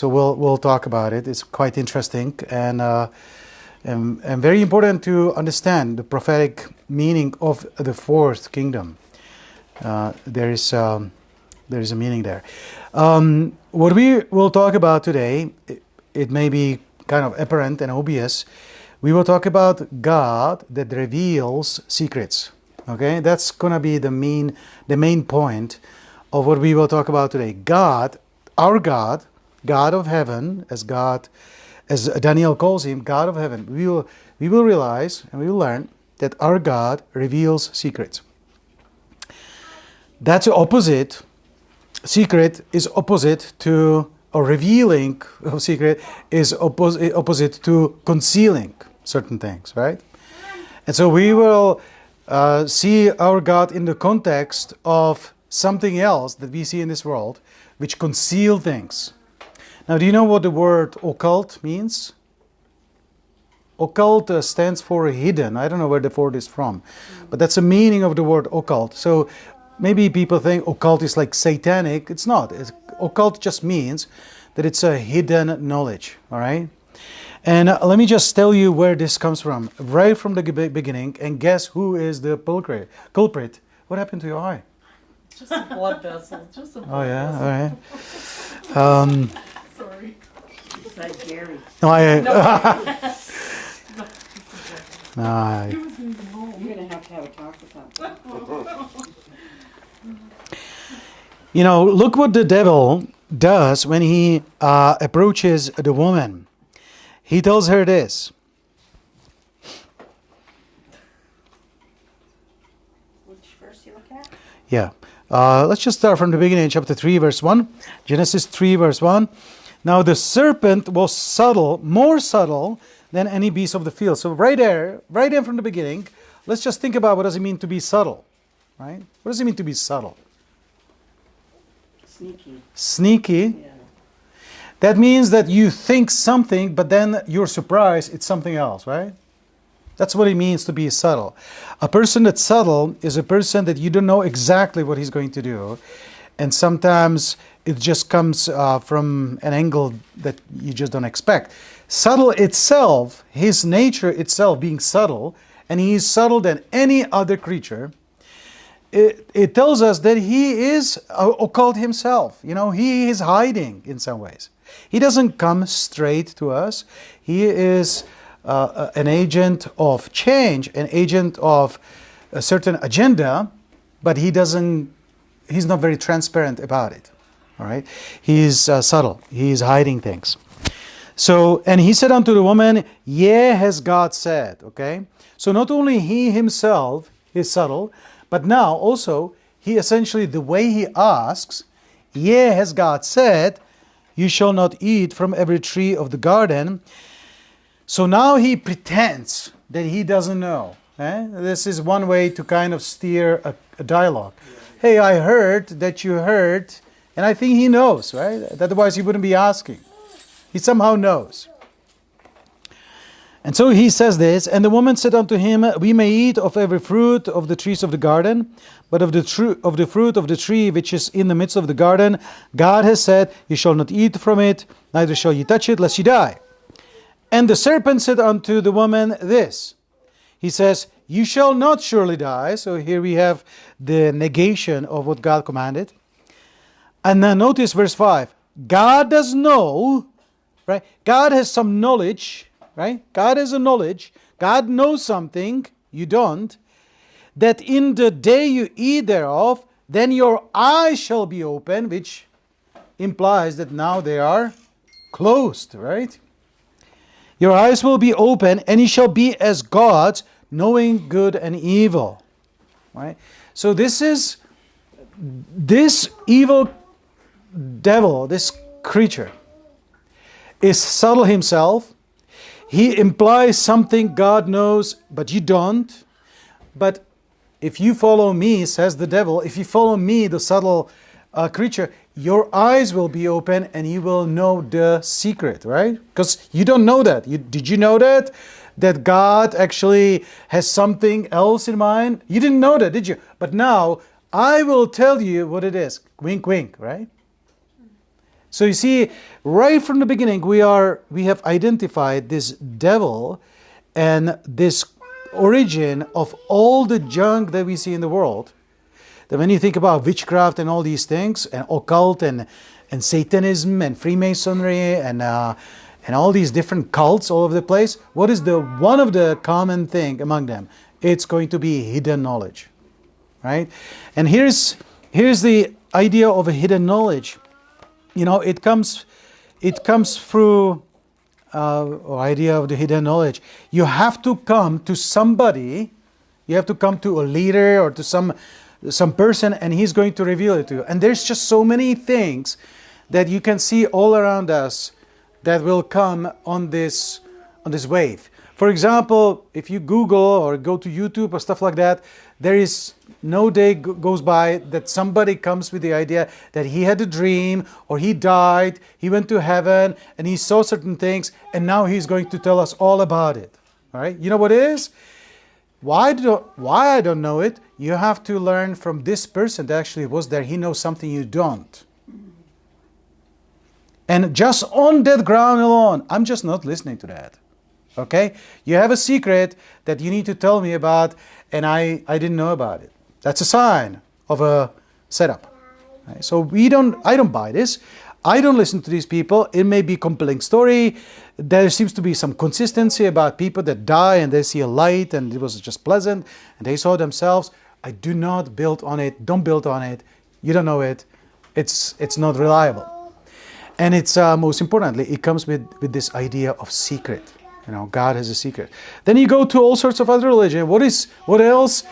So we'll talk about it. It's quite interesting and very important to understand the prophetic meaning of the fourth kingdom. There is a meaning there. What we will talk about today, it may be kind of apparent and obvious. We will talk about God that reveals secrets. Okay, that's gonna be the main point of what we will talk about today. God, our God, God of heaven, as Daniel calls him, God of heaven. We will realize and we will learn that our God reveals secrets. That's opposite. Secret is opposite to, or revealing of secret is opposite to concealing certain things, right? And so we will see our God in the context of something else that we see in this world, which conceal things. Now, do you know what the word occult means? Occult stands for hidden. I don't know where the word is from, but that's the meaning of the word occult. So maybe people think occult is like satanic. It's not. Occult just means that it's a hidden knowledge, all right? And let me just tell you where this comes from, right from the beginning, and guess who is the culprit? What happened to your eye? Just a blood vessel. Just a blood Oh, yeah, vessel. all right. Sorry. It's like Gary. No, No. no, He was in the home. You're going to have a talk with him. You know, look what the devil does when he approaches the woman. He tells her this. Which verse you look at? Yeah. Let's just start from the beginning, chapter 3, verse 1. Genesis 3, verse 1. Now the serpent was subtle, more subtle than any beast of the field. So right there from the beginning, let's just think about what does it mean to be subtle, right? What does it mean to be subtle? Sneaky. Sneaky. Yeah. That means that you think something, but then you're surprised it's something else, right? That's what it means to be subtle. A person that's subtle is a person that you don't know exactly what he's going to do. And sometimes it just comes from an angle that you just don't expect. Subtle itself, his nature itself being subtle, and he is subtle than any other creature, it tells us that he is occult himself. You know, he is hiding in some ways. He doesn't come straight to us. He is an agent of change, an agent of a certain agenda, but he's not very transparent about it. All right, he's subtle. He's hiding things. So, and he said unto the woman, "Yea, has God said." Okay, so not only he himself is subtle, but now also he essentially, the way he asks, "Yea, has God said, you shall not eat from every tree of the garden." So now he pretends that he doesn't know. This is one way to kind of steer a dialogue. Hey, I heard that you heard, and I think he knows, right? Otherwise he wouldn't be asking. He somehow knows. And so he says this, and the woman said unto him, "We may eat of every fruit of the trees of the garden, but of the fruit of the tree which is in the midst of the garden, God has said, you shall not eat from it, neither shall ye touch it, lest ye die." And the serpent said unto the woman this. He says, "You shall not surely die." So here we have the negation of what God commanded. And now notice verse 5. God does know, right? God has some knowledge, right? God has a knowledge. God knows something, you don't. That in the day you eat thereof, then your eyes shall be open, which implies that now they are closed, right? Your eyes will be open, and ye shall be as gods, knowing good and evil. Right? So this evil devil, this creature, is subtle himself. He implies something God knows, but you don't. But if you follow me, says the devil, if you follow me, the subtle creature, your eyes will be open and you will know the secret, right? Because you don't know that. Did you know that? That God actually has something else in mind? You didn't know that, did you? But now, I will tell you what it is. Wink, wink, right? So you see, right from the beginning, we have identified this devil and this origin of all the junk that we see in the world. That when you think about witchcraft and all these things, and occult and Satanism and Freemasonry and all these different cults all over the place, what is one of the common thing among them? It's going to be hidden knowledge, right? And here's the idea of a hidden knowledge. You know, it comes through idea of the hidden knowledge. You have to come to somebody. You have to come to a leader or to some person, and he's going to reveal it to you. And there's just so many things that you can see all around us that will come on this wave. For example, if you Google or go to YouTube or stuff like that, there is no day goes by that somebody comes with the idea that he had a dream or he died, he went to heaven and he saw certain things and now he's going to tell us all about it. All right? You know what it is? Why I don't know it? You have to learn from this person that actually was there. He knows something you don't. And just on that ground alone, I'm just not listening to that. Okay? You have a secret that you need to tell me about, and I didn't know about it. That's a sign of a setup. Right? So I don't buy this. I don't listen to these people. It may be a compelling story. There seems to be some consistency about people that die and they see a light and it was just pleasant and they saw themselves. I do not build on it. Don't build on it. You don't know it. It's not reliable. And it's most importantly, it comes with this idea of secret. You know, God has a secret. Then you go to all sorts of other religion. What else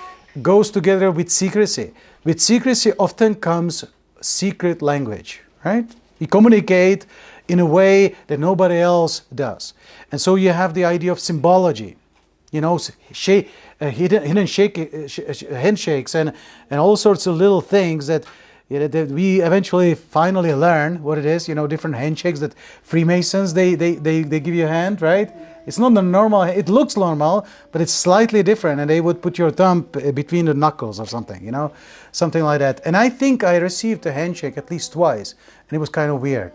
goes together with secrecy? With secrecy often comes secret language, right? You communicate in a way that nobody else does. And so you have the idea of symbology. You know, hidden handshakes and all sorts of little things that we eventually finally learn what it is. You know, different handshakes that Freemasons, they give you a hand, right? It's not the normal, it looks normal, but it's slightly different, and they would put your thumb between the knuckles or something, you know, something like that. And I think I received a handshake at least twice, and it was kind of weird.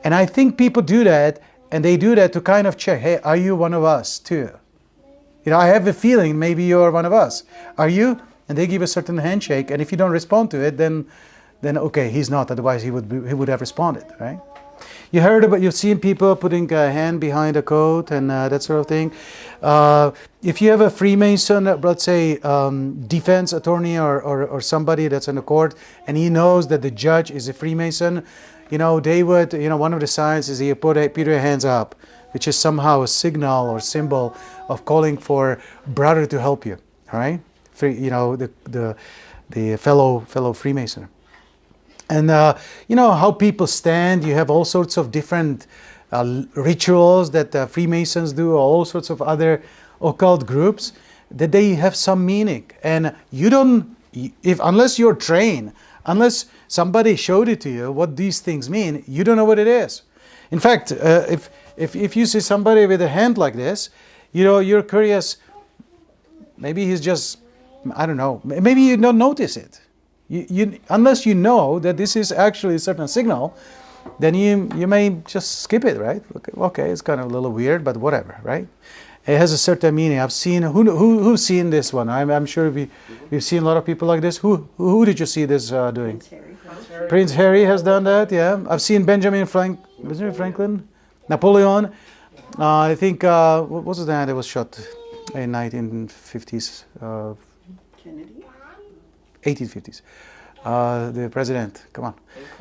And I think people do that, and they do that to kind of check, hey, are you one of us too? You know, I have a feeling maybe you're one of us. Are you? And they give a certain handshake, and if you don't respond to it, then okay, he's not, otherwise he would have responded, right? You've seen people putting a hand behind a coat and that sort of thing. If you have a Freemason, let's say defense attorney or somebody that's in the court, and he knows that the judge is a Freemason, you know, they would, you know, one of the signs is you put your hands up, which is somehow a signal or symbol of calling for brother to help you, all right? You know, the fellow Freemason. And you know how people stand. You have all sorts of different rituals that Freemasons do, all sorts of other occult groups, that they have some meaning. And you don't, unless you're trained, unless somebody showed it to you what these things mean, you don't know what it is. In fact, if you see somebody with a hand like this, you know, you're curious. Maybe he's just, I don't know. Maybe you don't notice it. Unless you know that this is actually a certain signal, then you may just skip it, right? Okay, it's kind of a little weird, but whatever, right? It has a certain meaning. I've seen who's seen this one. I'm sure we've seen a lot of people like this. Who did you see this doing? Prince Harry has done that. Yeah, I've seen Benjamin Franklin, Napoleon. I think what was the man that was shot in 1950s? Kennedy. 1850s. The president, come on.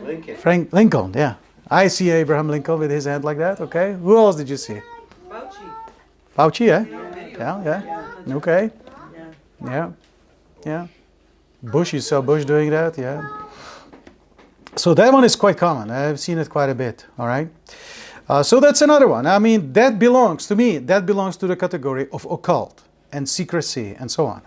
Lincoln. Frank Lincoln, yeah. I see Abraham Lincoln with his hand like that, okay. Who else did you see? Fauci, eh? Yeah. Okay. Yeah. Bush, you saw Bush doing that, yeah. So that one is quite common. I've seen it quite a bit, all right. So that's another one. I mean, that belongs to the category of occult and secrecy and so on.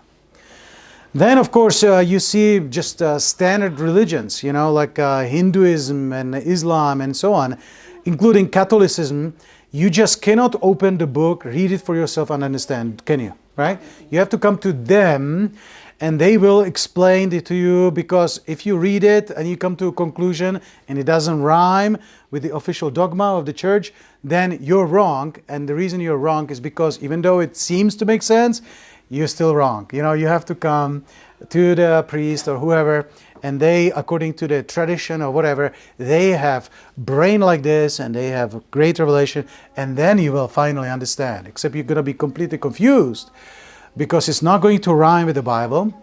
Then, of course, you see just standard religions, you know, like Hinduism and Islam and so on, including Catholicism. You just cannot open the book, read it for yourself and understand, can you? Right? You have to come to them and they will explain it to you, because if you read it and you come to a conclusion and it doesn't rhyme with the official dogma of the church, then you're wrong. And the reason you're wrong is because even though it seems to make sense, you're still wrong. You know, you have to come to the priest or whoever, and they, according to the tradition or whatever, they have brain like this and they have great revelation, and then you will finally understand. Except you're going to be completely confused because it's not going to rhyme with the Bible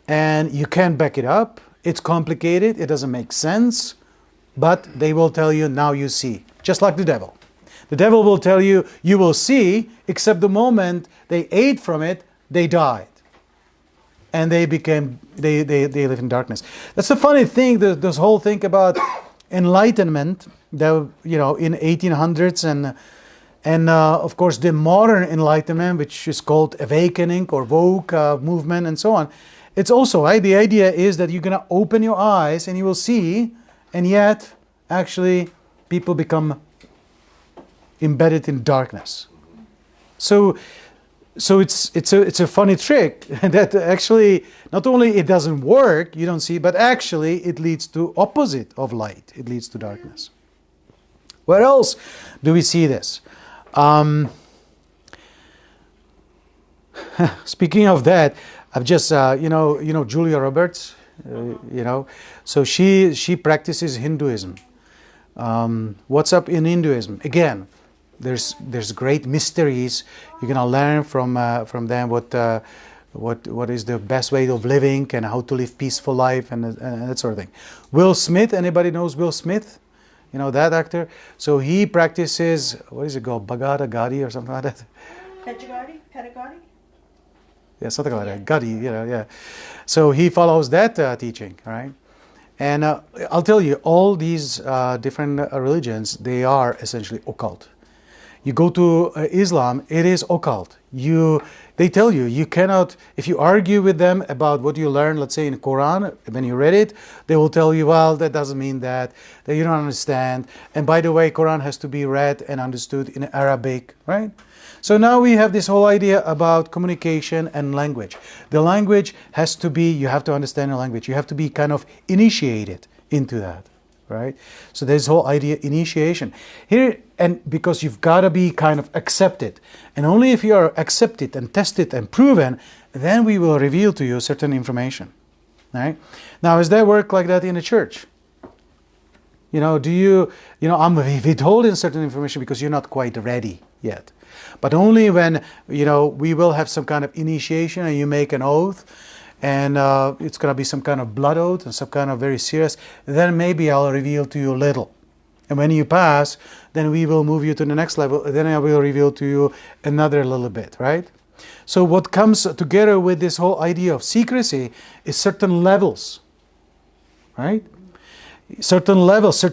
and you can't back it up. It's complicated, it doesn't make sense, but they will tell you, now you see. Just like the devil. The devil will tell you, you will see, except the moment they ate from it, they died. And they live in darkness. That's the funny thing, this whole thing about enlightenment, in 1800s and of course the modern enlightenment, which is called awakening or woke movement and so on. It's also, right, the idea is that you're going to open your eyes and you will see, and yet actually people become embedded in darkness. So it's a funny trick that actually not only it doesn't work, you don't see, but actually it leads to opposite of light. It leads to darkness. Where else do we see this? Speaking of that, I've just Julia Roberts, so she practices Hinduism. What's up in Hinduism? Again, there's great mysteries. You're gonna learn from them what is the best way of living and how to live peaceful life and that sort of thing. Will Smith, anybody knows Will Smith? You know that actor? So he practices, what is it called, Bhagavad Gita or something like that? Pedagogy? Yeah, something like that. Gadi, yeah. So he follows that teaching, right? And I'll tell you, all these different religions, they are essentially occult. You go to Islam, it is occult. They tell you, you cannot, if you argue with them about what you learn, let's say in the Quran, when you read it, they will tell you, well, that doesn't mean that you don't understand. And by the way, Quran has to be read and understood in Arabic, right? So now we have this whole idea about communication and language. The language has to be, you have to understand the language. You have to be kind of initiated into that, right? So there's whole idea initiation here, and because you've got to be kind of accepted, and only if you are accepted and tested and proven, then we will reveal to you certain information, right? Now, does that work like that in the church? I'm withholding certain information because you're not quite ready yet. But only when, we will have some kind of initiation and you make an oath, and it's going to be some kind of blood oath and some kind of very serious, then maybe I'll reveal to you a little. And when you pass, then we will move you to the next level, then I will reveal to you another little bit, right? So what comes together with this whole idea of secrecy is certain levels, right? Certain levels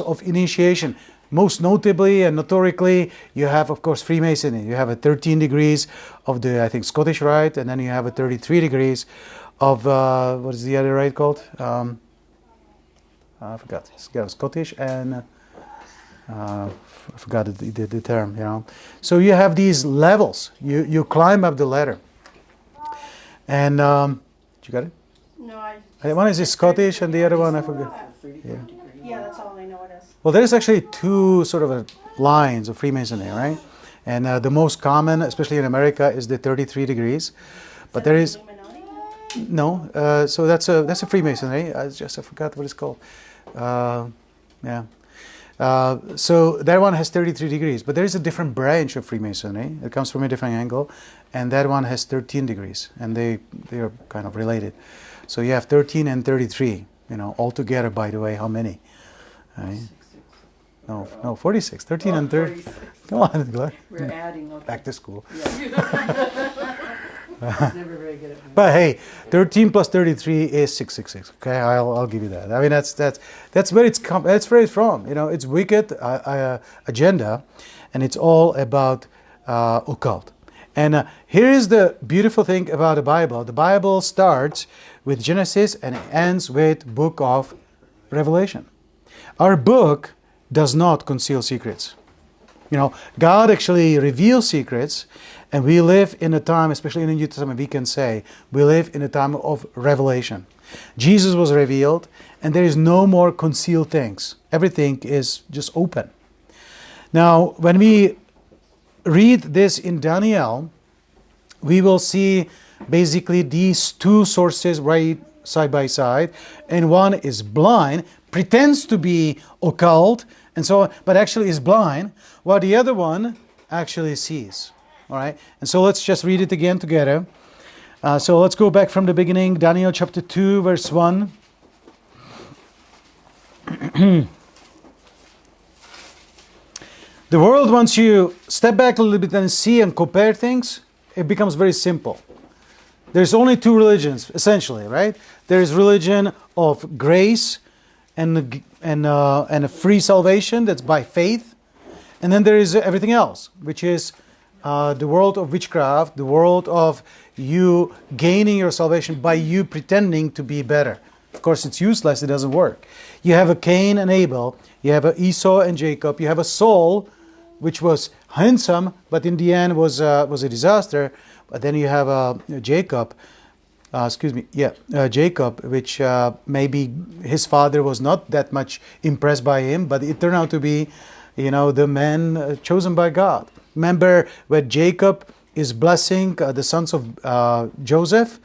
of initiation. Most notably and notorically, you have, of course, Freemasonry. You have a 13 degrees of the, I think, Scottish Rite, and then you have a 33 degrees of, what is the other rite called? I forgot. Scottish and, I forgot the term, So you have these levels. You climb up the ladder. And, you got it? No, One is Scottish and the other one, I forgot. Yeah, that's all I know it is. Well, there's actually two sort of lines of Freemasonry, right? And the most common, especially in America, is the 33 degrees. But there is no. So that's a Freemasonry. I forgot what it's called. So that one has 33 degrees. But there is a different branch of Freemasonry. It comes from a different angle, and that one has 13 degrees, and they are kind of related. So you have 13 and 33. Altogether, by the way, how many? Right? No, 46. 13 and 30. 46. Come on, Glenn. We're adding. Okay. Back to school. Yeah. He's never very good at math. But hey, 13 plus 33 is 666. Okay, I'll give you that. I mean, that's where that's where it's from. It's wicked agenda, and it's all about occult. And here is the beautiful thing about the Bible. The Bible starts with Genesis and it ends with book of Revelation. Our book does not conceal secrets. God actually reveals secrets, and we live in a time, especially in the New Testament, we can say, we live in a time of revelation. Jesus was revealed, and there is no more concealed things. Everything is just open. Now, when we read this in Daniel, we will see basically these two sources right side by side, and one is blind, pretends to be occult, and so on, but actually is blind, while the other one actually sees. All right, and so let's just read it again together. So let's go back from the beginning, Daniel chapter 2, verse 1. The world, once you step back a little bit and see and compare things, it becomes very simple. There's only two religions, essentially, right? There is religion of grace and a free salvation that's by faith. And then there is everything else, which is the world of witchcraft, the world of you gaining your salvation by you pretending to be better. Of course, it's useless, it doesn't work. You have a Cain and Abel, you have a Esau and Jacob, you have a Saul, which was handsome, but in the end was a disaster. But then you have Jacob, Jacob, which maybe his father was not that much impressed by him, but it turned out to be, the man chosen by God. Remember when Jacob is blessing the sons of Joseph?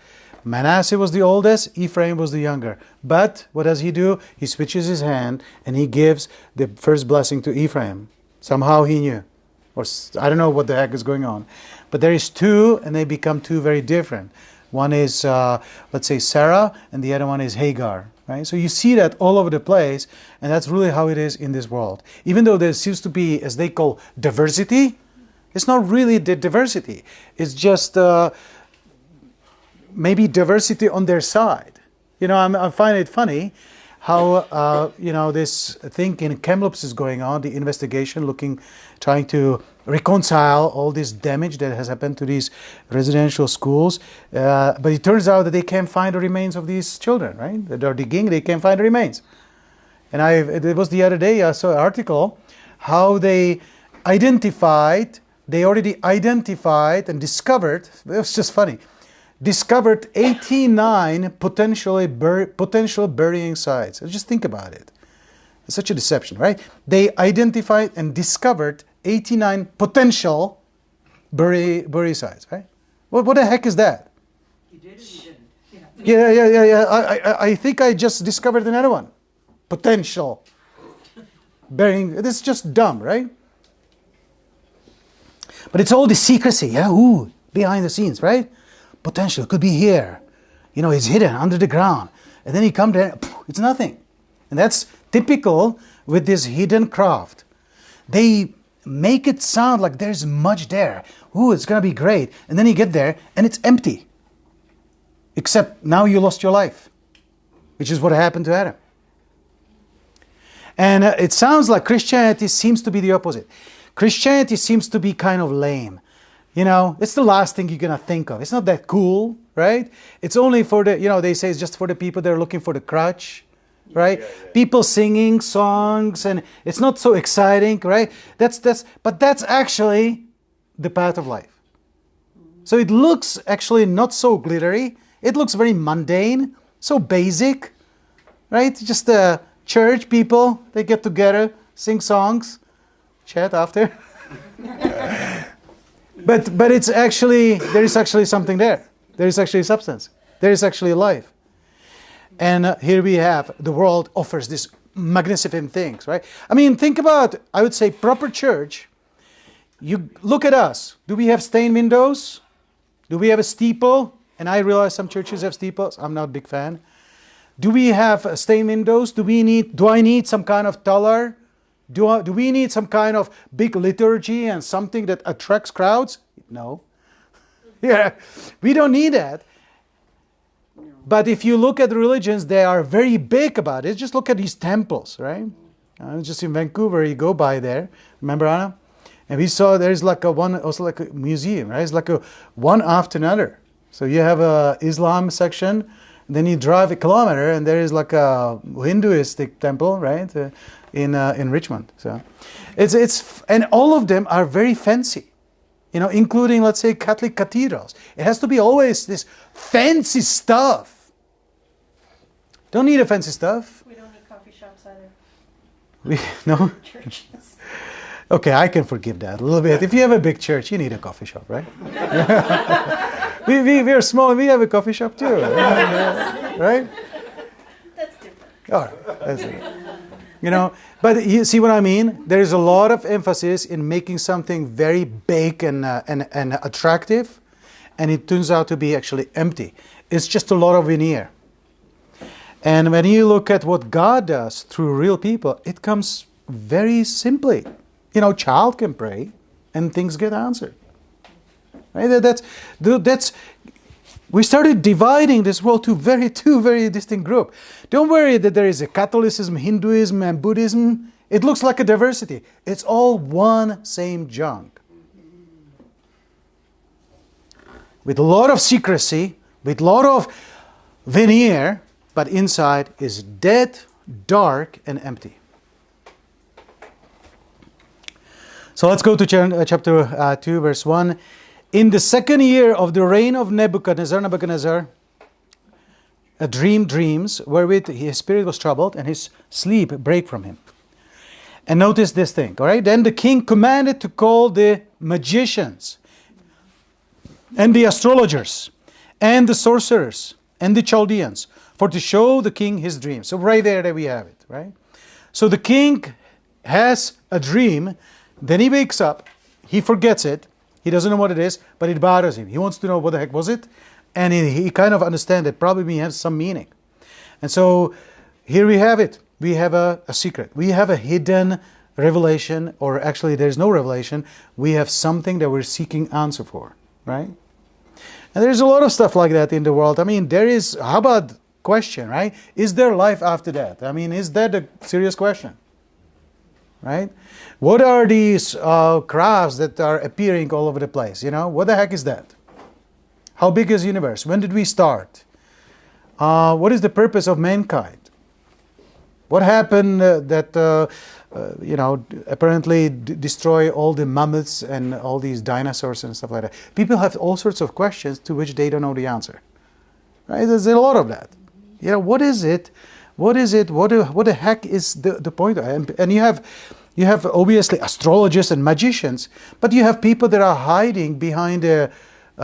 Manasseh was the oldest, Ephraim was the younger. But what does he do? He switches his hand and he gives the first blessing to Ephraim. Somehow he knew. Or I don't know what the heck is going on. But there is two, and they become two very different. One is, let's say, Sarah, and the other one is Hagar. Right? So you see that all over the place, and that's really how it is in this world. Even though there seems to be, as they call, diversity, it's not really the diversity. It's just maybe diversity on their side. I find it funny how, this thing in Kamloops is going on, the investigation trying to reconcile all this damage that has happened to these residential schools. But it turns out that they can't find the remains of these children, right? They're digging, they can't find the remains. And it was the other day, I saw an article, how they already identified and discovered, it was just funny, discovered 89 potential burying sites. Just think about it. It's such a deception, right? They identified and discovered 89 potential bury sites, right? What the heck is that? You did or you didn't? Yeah. I think I just discovered another one. Potential burying. This is just dumb, right? But it's all the secrecy, behind the scenes, right? Potential, it could be here. It's hidden under the ground. And then you come there, it's nothing. And that's typical with this hidden craft. They make it sound like there's much there. It's going to be great. And then you get there and it's empty. Except now you lost your life, which is what happened to Adam. And it sounds like Christianity seems to be the opposite. Christianity seems to be kind of lame. It's the last thing you're going to think of. It's not that cool, right? It's only for the, they say it's just for the people that are looking for the crutch, right? Yeah. People singing songs, and it's not so exciting, right? But that's actually the path of life. So it looks actually not so glittery. It looks very mundane, so basic, right? Just church people, they get together, sing songs, chat after. But it's actually, there is actually something there. There is actually substance. There is actually life. And here we have, the world offers these magnificent things, right? I mean, think about, I would say, proper church. You look at us. Do we have stained windows? Do we have a steeple? And I realize some churches have steeples. I'm not a big fan. Do we have stained windows? Do I need some kind of taller? Do we need some kind of big liturgy and something that attracts crowds? No. Yeah, we don't need that. But if you look at religions, they are very big about it. Just look at these temples, right? Just in Vancouver, you go by there. Remember, Anna? And we saw there's also like a museum, right? It's like one after another. So you have a Islam section, Then you drive a kilometer, and there is like a Hinduistic temple, right, in Richmond. So, and all of them are very fancy, including, let's say, Catholic cathedrals. It has to be always this fancy stuff. Don't need a fancy stuff. We don't need coffee shops either. No. Churches. Okay, I can forgive that a little bit. If you have a big church, you need a coffee shop, right? we are small, we have a coffee shop too. Right? That's different. All right. That's it. But you see what I mean? There is a lot of emphasis in making something very big and attractive, and it turns out to be actually empty. It's just a lot of veneer. And when you look at what God does through real people, it comes very simply. Child can pray, and things get answered. Right? We started dividing this world to two very distinct groups. Don't worry that there is a Catholicism, Hinduism, and Buddhism. It looks like a diversity. It's all one same junk. With a lot of secrecy, with a lot of veneer, but inside is dead, dark, and empty. So let's go to chapter 2, verse 1. In the second year of the reign of Nebuchadnezzar, a dreams, wherewith his spirit was troubled, and his sleep brake from him. And notice this thing, all right? Then the king commanded to call the magicians, and the astrologers, and the sorcerers, and the Chaldeans, for to show the king his dream. So right there we have it, right? So the king has a dream. Then he wakes up, he forgets it, he doesn't know what it is, but it bothers him. He wants to know what the heck was it, and he kind of understands it probably has some meaning. And so here we have it. We have a secret. We have a hidden revelation, or actually there's no revelation. We have something that we're seeking answer for, right? And there's a lot of stuff like that in the world. I mean, how about question, right? Is there life after that? I mean, is that a serious question? Right? What are these crafts that are appearing all over the place? What the heck is that? How big is the universe? When did we start? What is the purpose of mankind? What happened that apparently destroy all the mammoths and all these dinosaurs and stuff like that? People have all sorts of questions to which they don't know the answer. Right? There's a lot of that. What is it? What is it? What the heck is the point? And you have obviously astrologers and magicians, but you have people that are hiding behind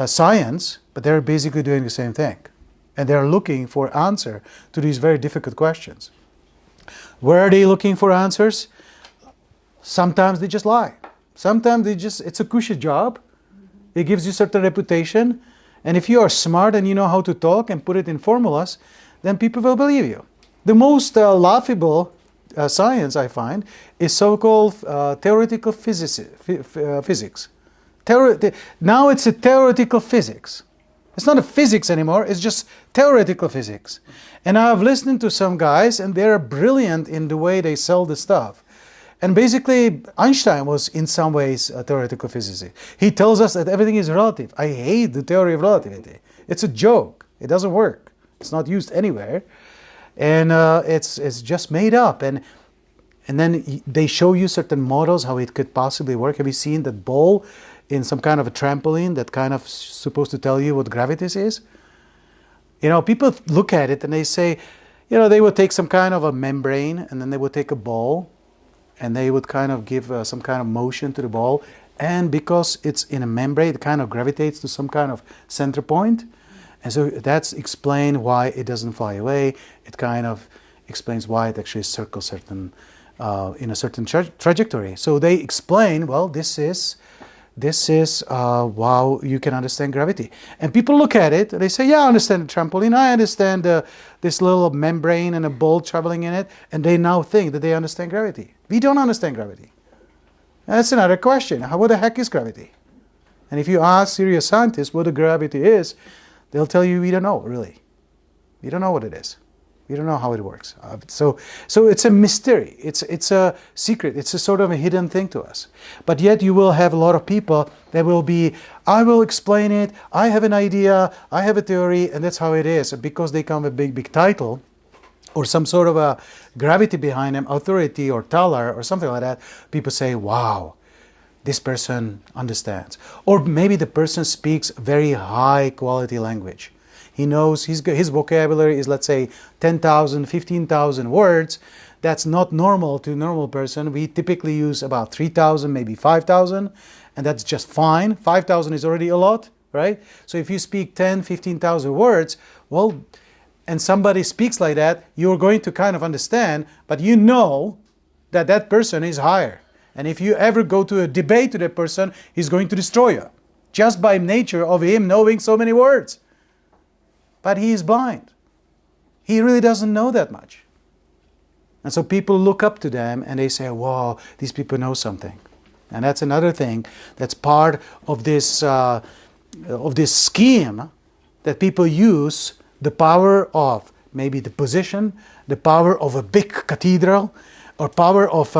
science, but they're basically doing the same thing. And they're looking for answer to these very difficult questions. Where are they looking for answers? Sometimes they just lie. Sometimes it's a cushy job. It gives you certain reputation. And if you are smart and you know how to talk and put it in formulas, then people will believe you. The most laughable science, I find, is so-called theoretical physics. Now it's a theoretical physics. It's not a physics anymore, it's just theoretical physics. And I've listened to some guys, and they're brilliant in the way they sell the stuff. And basically, Einstein was in some ways a theoretical physicist. He tells us that everything is relative. I hate the theory of relativity. It's a joke. It doesn't work. It's not used anywhere. And it's just made up. And then they show you certain models, how it could possibly work. Have you seen that ball in some kind of a trampoline that kind of supposed to tell you what gravity is? People look at it and they say, they would take some kind of a membrane, and then they would take a ball, and they would kind of give some kind of motion to the ball. And because it's in a membrane, it kind of gravitates to some kind of center point. And so that's explained why it doesn't fly away. It kind of explains why it actually circles in a certain trajectory. So they explain, well, this is how you can understand gravity. And people look at it, and they say, yeah, I understand the trampoline, I understand this little membrane and a ball traveling in it, and they now think that they understand gravity. We don't understand gravity. And that's another question. What the heck is gravity? And if you ask serious scientists what the gravity is, they'll tell you, we don't know, really. We don't know what it is. We don't know how it works. So it's a mystery. It's a secret. It's a sort of a hidden thing to us. But yet you will have a lot of people that will be, I will explain it. I have an idea. I have a theory, and that's how it is. Because they come with a big title, or some sort of a gravity behind them, authority or talar or something like that. People say, wow, this person understands. Or maybe the person speaks very high quality language. He knows his vocabulary is, let's say, 10,000, 15,000 words. That's not normal to a normal person. We typically use about 3,000, maybe 5,000, and that's just fine. 5,000 is already a lot, right? So if you speak 10, 15,000 words, well, and somebody speaks like that, you're going to kind of understand, but you know that that person is higher. And if you ever go to a debate to that person, he's going to destroy you, just by nature of him knowing so many words. But he is blind. He really doesn't know that much. And so people look up to them and they say, wow, these people know something. And that's another thing that's part of this scheme that people use, the power of maybe the position, the power of a big cathedral, or power of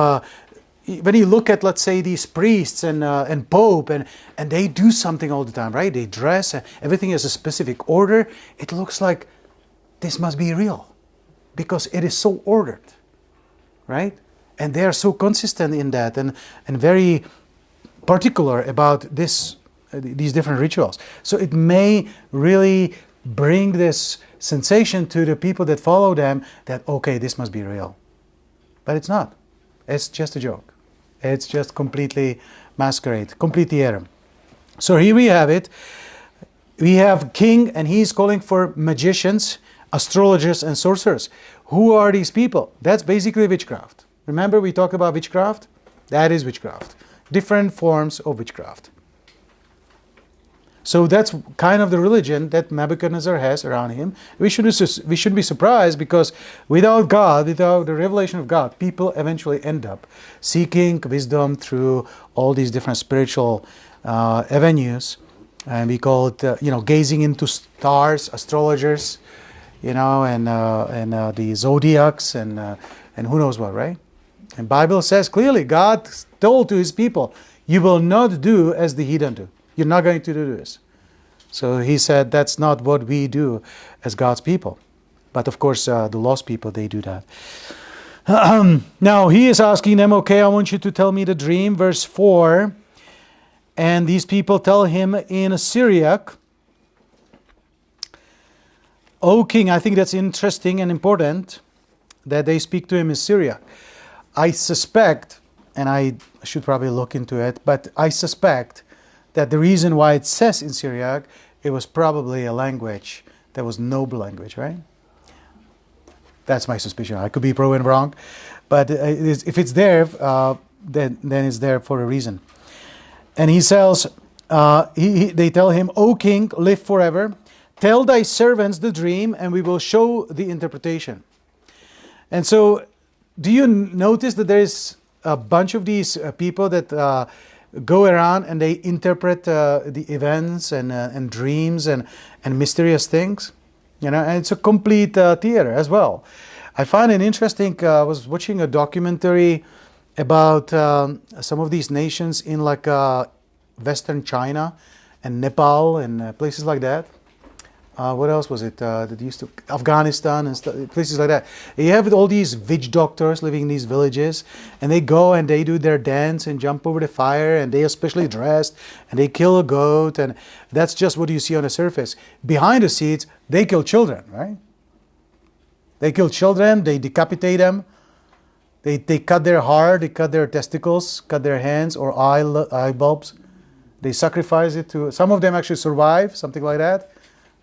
when you look at, let's say, these priests and Pope, and they do something all the time, right? They dress, everything has a specific order. It looks like this must be real because it is so ordered, right? And they are so consistent in that and very particular about these different rituals. So it may really bring this sensation to the people that follow them that, okay, this must be real. But it's not. It's just a joke. It's just completely masquerade, complete theater. So here we have it. We have king, and he's calling for magicians, astrologers, and sorcerers. Who are these people? That's basically witchcraft. Remember we talked about witchcraft? That is witchcraft. Different forms of witchcraft. So that's kind of the religion that Nebuchadnezzar has around him. We should be surprised because without God, without the revelation of God, people eventually end up seeking wisdom through all these different spiritual avenues. And we call it, gazing into stars, astrologers, and the zodiacs and who knows what, right? And Bible says clearly, God told to his people, you will not do as the heathen do. You're not going to do this. So he said that's not what we do as God's people. But of course, the lost people, they do that. Now he is asking them, okay, I want you to tell me the dream, verse 4. And these people tell him in Syriac, O king, I think that's interesting and important that they speak to him in Syriac. I suspect, and I should probably look into it, but I suspect that the reason why it says in Syriac, it was probably a language that was noble language, right? That's my suspicion. I could be proven wrong, but if it's there, then it's there for a reason. And he says, they tell him, O king, live forever. Tell thy servants the dream, and we will show the interpretation. And so, do you notice that there is a bunch of these people that go around and they interpret the events and dreams and mysterious things, and it's a complete theater as well. I find it interesting. I was watching a documentary about some of these nations in like Western China and Nepal and places like that. What else was it that used to Afghanistan and places like that. You have all these witch doctors living in these villages, and they go and they do their dance and jump over the fire, and they are specially dressed and they kill a goat, and that's just what you see on the surface. Behind the scenes, they kill children, right? They kill children, they decapitate them, they cut their heart, they cut their testicles, cut their hands or eye bulbs. They sacrifice it to. Some of them actually survive, something like that.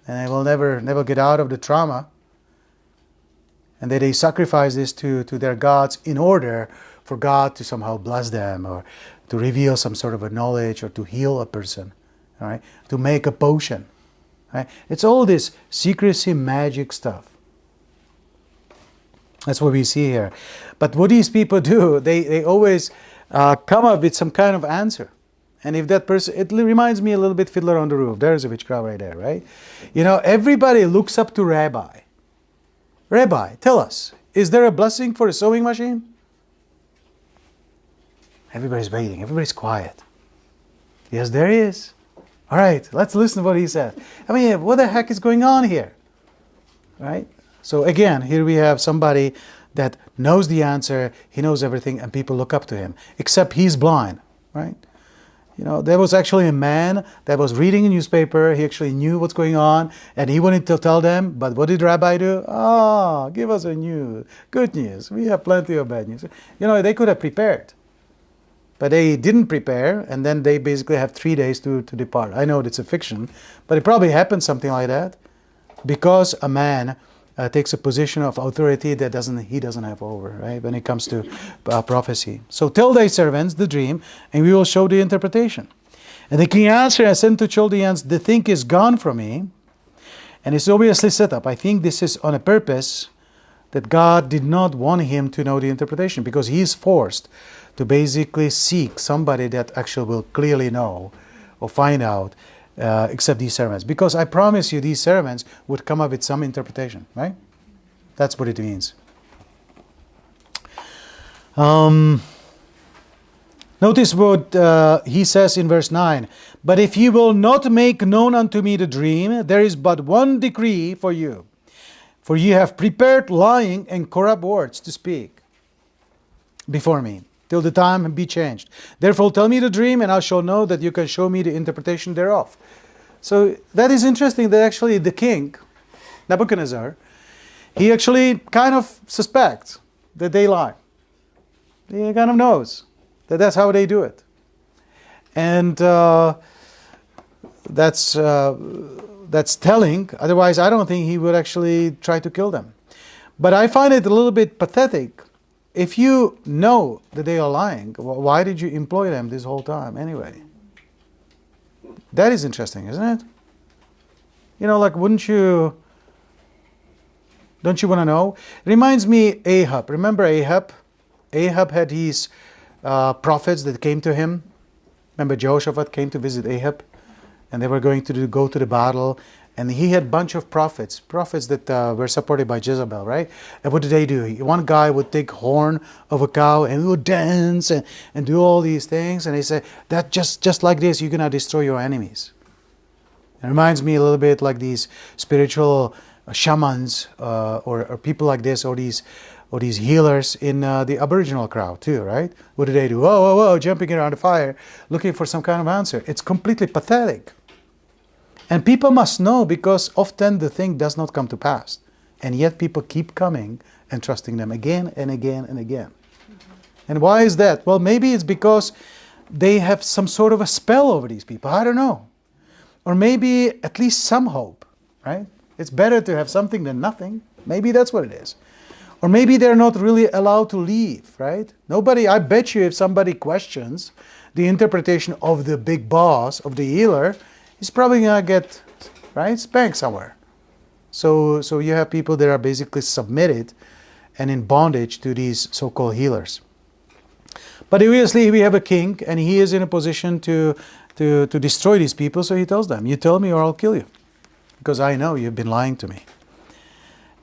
And they will never get out of the trauma. And they sacrifice this to their gods in order for God to somehow bless them or to reveal some sort of a knowledge or to heal a person, all right? To make a potion. Right? It's all this secrecy, magic stuff. That's what we see here. But what these people do, they always come up with some kind of answer. And if that person, it reminds me a little bit Fiddler on the Roof. There's a witchcraft right there, right? Everybody looks up to Rabbi. Rabbi, tell us, is there a blessing for a sewing machine? Everybody's waiting. Everybody's quiet. Yes, there is. All right, let's listen to what he says. I mean, what the heck is going on here? Right? So again, here we have somebody that knows the answer, he knows everything, and people look up to him. Except he's blind, right? You know, there was actually a man that was reading a newspaper. He actually knew what's going on, and he wanted to tell them. But what did Rabbi do? Give us good news. We have plenty of bad news. You know, they could have prepared. But they didn't prepare, and then they basically have 3 days to depart. I know it's a fiction, but it probably happened something like that, because a man takes a position of authority that he doesn't have over, right, when it comes to prophecy. So tell thy servants the dream, and we will show the interpretation. And the king answered and said to Chaldeans, the thing is gone from me, and it's obviously set up. I think this is on a purpose that God did not want him to know the interpretation, because he is forced to basically seek somebody that actually will clearly know or find out, except these servants. Because I promise you, these servants would come up with some interpretation, right? That's what it means. Notice what he says in verse 9. But if ye will not make known unto me the dream, there is but one decree for you. For ye have prepared lying and corrupt words to speak before me, till the time be changed. Therefore tell me the dream, and I shall know that you can show me the interpretation thereof. So that is interesting that actually the king, Nebuchadnezzar, he actually kind of suspects that they lie. He kind of knows that that's how they do it. And that's telling. Otherwise, I don't think he would actually try to kill them. But I find it a little bit pathetic. If you know that they are lying, why did you employ them this whole time anyway? That is interesting, isn't it? You know, like, don't you want to know? It reminds me Ahab. Remember Ahab? Ahab had these prophets that came to him. Remember Jehoshaphat came to visit Ahab, and they were going to go to the battle. And he had a bunch of prophets that were supported by Jezebel, right? And what did they do? One guy would take horn of a cow and he would dance and do all these things. And he said, that just like this, you're going to destroy your enemies. It reminds me a little bit like these spiritual shamans or people like this, or these healers in the Aboriginal crowd too, right? What do they do? Whoa, jumping around the fire, looking for some kind of answer. It's completely pathetic. And people must know, because often the thing does not come to pass. And yet people keep coming and trusting them again and again and again. And why is that? Well, maybe it's because they have some sort of a spell over these people. I don't know. Or maybe at least some hope, right? It's better to have something than nothing. Maybe that's what it is. Or maybe they're not really allowed to leave, right? I bet you if somebody questions the interpretation of the big boss, of the healer, he's probably going to get, right, spanked somewhere. So you have people that are basically submitted and in bondage to these so-called healers. But obviously we have a king, and he is in a position to destroy these people, so he tells them, you tell me or I'll kill you, because I know you've been lying to me.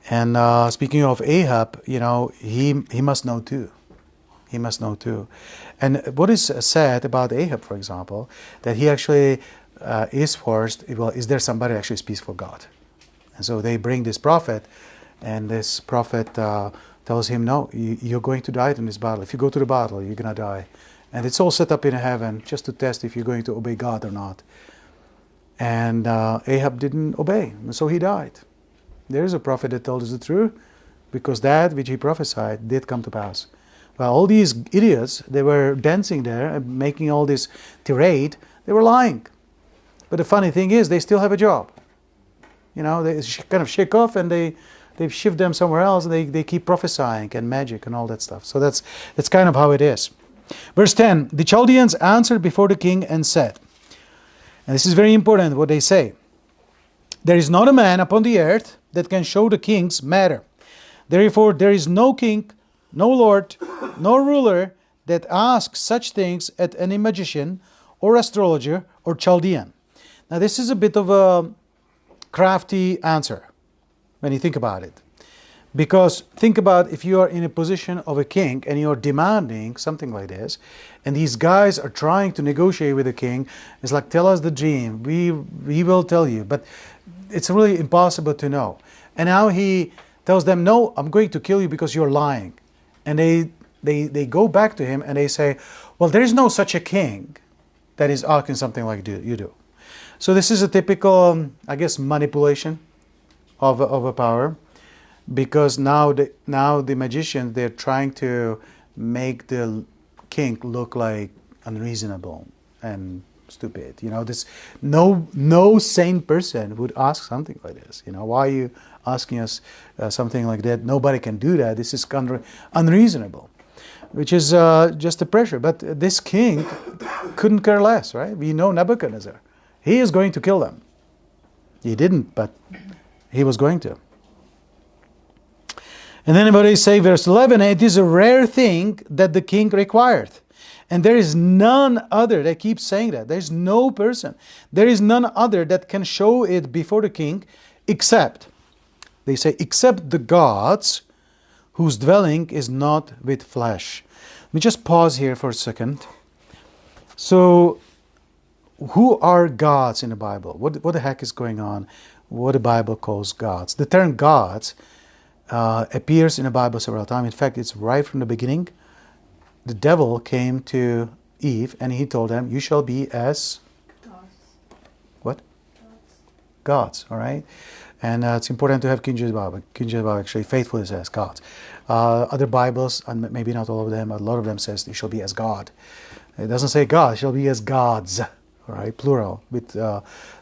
And speaking of Ahab, you know, he must know too. He must know too. And what is said about Ahab, for example, that he actually is forced, well, is there somebody who actually speaks for God? And so they bring this prophet, and this prophet tells him, no, you're going to die in this battle. If you go to the battle, you're going to die. And it's all set up in heaven just to test if you're going to obey God or not. And Ahab didn't obey, and so he died. There is a prophet that told us the truth, because that which he prophesied did come to pass. Well, all these idiots, they were dancing there and making all this tirade, they were lying. But the funny thing is, they still have a job. You know, they kind of shake off and they shift them somewhere else, and they keep prophesying and magic and all that stuff. So that's kind of how it is. Verse 10, the Chaldeans answered before the king and said, and this is very important what they say, there is not a man upon the earth that can show the king's matter. Therefore there is no king, no lord, no ruler that asks such things at any magician or astrologer or Chaldean. Now this is a bit of a crafty answer when you think about it. Because think about if you are in a position of a king and you're demanding something like this, and these guys are trying to negotiate with the king. It's like, tell us the dream. We will tell you. But it's really impossible to know. And now he tells them, no, I'm going to kill you because you're lying. And they go back to him and they say, well, there is no such a king that is asking something like you do. So this is a typical, I guess, manipulation of a power. Because now the magicians, they're trying to make the king look like unreasonable and stupid. This no sane person would ask something like this. Why are you asking us something like that? Nobody can do that. This is unreasonable, which is just a pressure. But this king couldn't care less, right? We know Nebuchadnezzar. He is going to kill them. He didn't, but he was going to. And then they say, verse 11, it is a rare thing that the king required. And there is none other, they keep saying that, there is no person, there is none other that can show it before the king, except, they say, except the gods whose dwelling is not with flesh. Let me just pause here for a second. So, who are gods in the Bible? What the heck is going on? What the Bible calls gods. The term gods appears in the Bible several times. In fact, it's right from the beginning. The devil came to Eve and he told them, you shall be as Gods. what? Gods. Gods, all right? And it's important to have King James Bible. King James Bible actually faithfully says gods. Other Bibles, and maybe not all of them, a lot of them says they shall be as God. It doesn't say God, it shall be as gods, all right? Plural with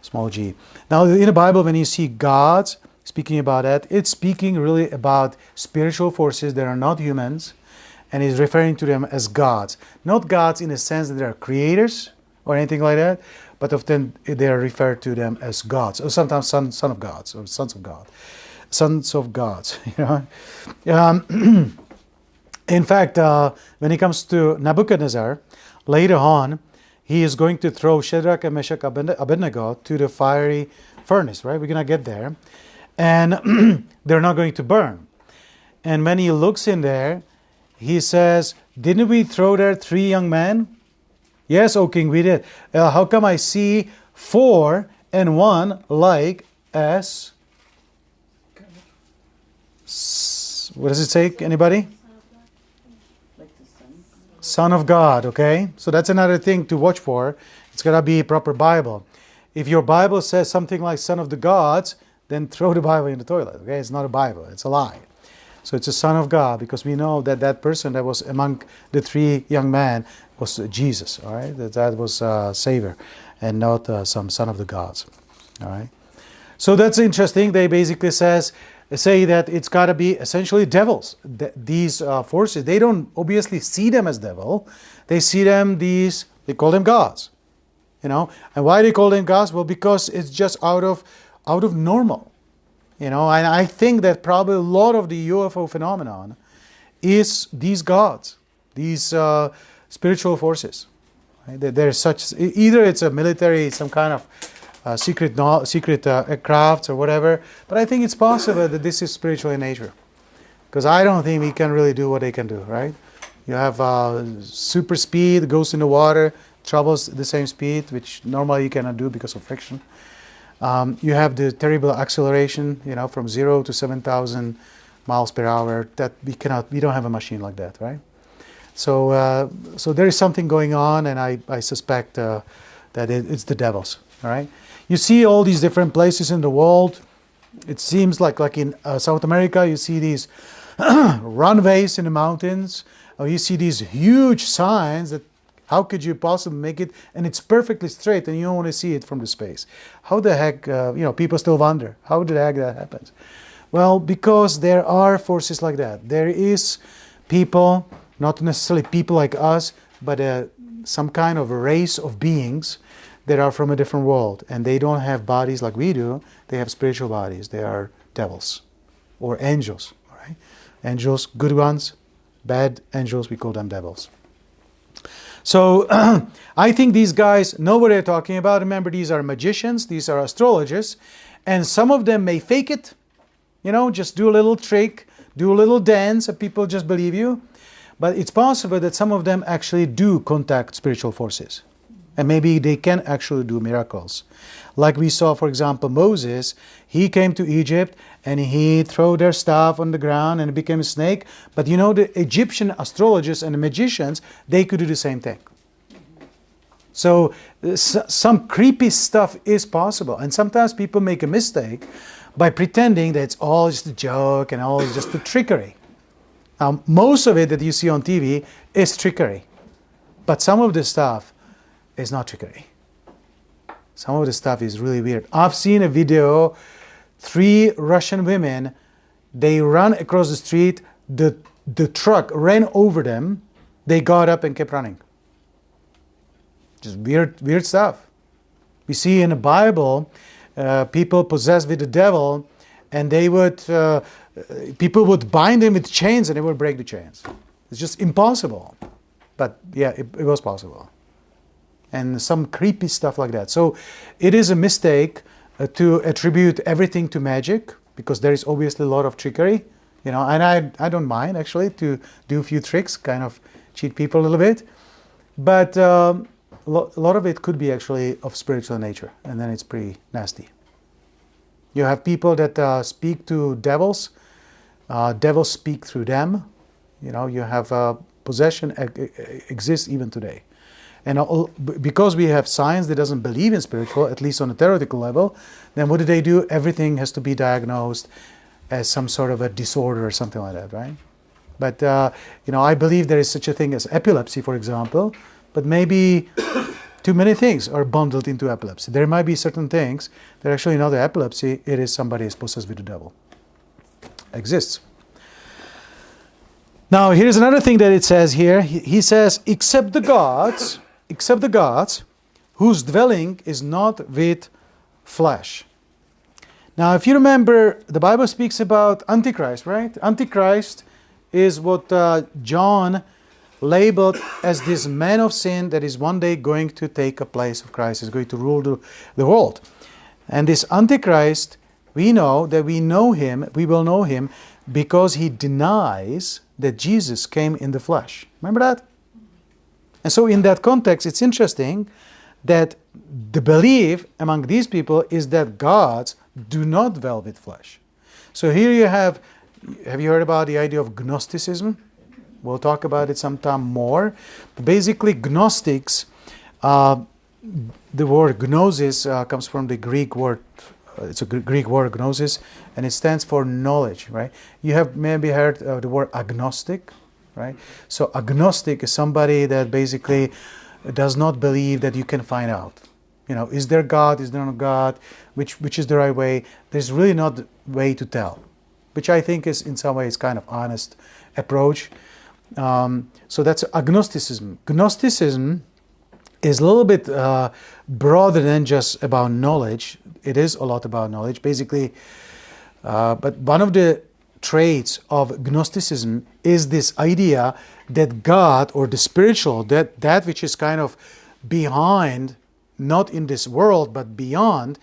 small g. Now in the Bible, when you see gods, speaking about that, it's speaking really about spiritual forces that are not humans, and is referring to them as gods. Not gods in the sense that they are creators or anything like that, but often they are referred to them as gods, or sometimes son of gods, or sons of God. Sons of gods. In fact, when it comes to Nebuchadnezzar, later on, he is going to throw Shadrach and Meshach Abednego to the fiery furnace, right? We're going to get there. And they're not going to burn. And when he looks in there, he says, didn't we throw there 3 young men? Yes, O king, we did. How come I see 4 and 1 like as... What does it say? Anybody? Like the sun. Son of God, okay? So that's another thing to watch for. It's got to be a proper Bible. If your Bible says something like son of the gods, then throw the Bible in the toilet, okay? It's not a Bible, it's a lie. So it's a son of God, because we know that that person that was among the 3 young men was Jesus, all right? That was Savior, and not some son of the gods, all right? So that's interesting. They basically say that it's got to be essentially devils. These forces, they don't obviously see them as devil. They see them, they call them gods, And why they call them gods? Well, because it's just out of normal, and I think that probably a lot of the UFO phenomenon is these gods, these spiritual forces. Right? They're such, either it's a military, some kind of secret crafts or whatever, but I think it's possible that this is spiritual in nature, because I don't think we can really do what they can do, right? You have super speed, goes in the water, travels the same speed, which normally you cannot do because of friction. You have the terrible acceleration, from 0 to 7,000 miles per hour. That we don't have a machine like that, right? So there is something going on, and I suspect that it's the devils, all right? You see all these different places in the world. It seems like in South America, you see these runways in the mountains, or you see these huge signs that how could you possibly make it? And it's perfectly straight, and you don't want to see it from the space. How the heck, people still wonder, how the heck that happens? Well, because there are forces like that. There is people, not necessarily people like us, but some kind of a race of beings that are from a different world. And they don't have bodies like we do. They have spiritual bodies. They are devils or angels. All right? Angels, good ones, bad angels, we call them devils. So I think these guys know what they're talking about. Remember, these are magicians, these are astrologers, and some of them may fake it, just do a little trick do a little dance and people just believe you. But it's possible that some of them actually do contact spiritual forces. And maybe they can actually do miracles. Like we saw, for example, Moses, he came to Egypt and he threw their staff on the ground and it became a snake. But you know, the Egyptian astrologers and the magicians, they could do the same thing. So some creepy stuff is possible. And sometimes people make a mistake by pretending that it's all just a joke and all just a trickery. Most of it that you see on TV is trickery. But some of the stuff is not trickery. Some of the stuff is really weird. I've seen a video, 3 Russian women, they ran across the street, the truck ran over them, they got up and kept running. Just weird stuff. We see in the Bible, people possessed with the devil, and they would, people would bind them with chains and they would break the chains. It's just impossible. But yeah, it was possible. And some creepy stuff like that. So it is a mistake to attribute everything to magic, because there is obviously a lot of trickery, you know, and I don't mind actually to do a few tricks, kind of cheat people a little bit. But a lot of it could be actually of spiritual nature, and then it's pretty nasty. You have people that speak to devils. Devils speak through them. You know, you have possession exists even today. And because we have science that doesn't believe in spiritual, at least on a theoretical level, then what do? Everything has to be diagnosed as some sort of a disorder or something like that, right? But, you know, I believe there is such a thing as epilepsy, for example, but maybe too many things are bundled into epilepsy. There might be certain things that are actually not epilepsy, it is somebody is possessed with the devil. Exists. Now, here's another thing that it says here. He says, except the gods whose dwelling is not with flesh. Now, if you remember, the Bible speaks about Antichrist, right? Antichrist is what John labeled as this man of sin that is one day going to take a place of Christ, is going to rule the world. And this Antichrist, we know that we will know him because he denies that Jesus came in the flesh. Remember that? And so in that context, it's interesting that the belief among these people is that gods do not dwell with flesh. So here you have you heard about the idea of Gnosticism? We'll talk about it sometime more. But basically, Gnostics, the word gnosis comes from the Greek word, it's a Greek word, gnosis, and it stands for knowledge, right? You have maybe heard the word agnostic, right? So agnostic is somebody that basically does not believe that you can find out. You know, is there God, is there no God, which is the right way? There's really not a way to tell, which I think is in some ways kind of honest approach. So that's agnosticism. Gnosticism is a little bit broader than just about knowledge. It is a lot about knowledge, basically. But one of the traits of Gnosticism is this idea that God, or the spiritual, that which is kind of behind, not in this world, but beyond,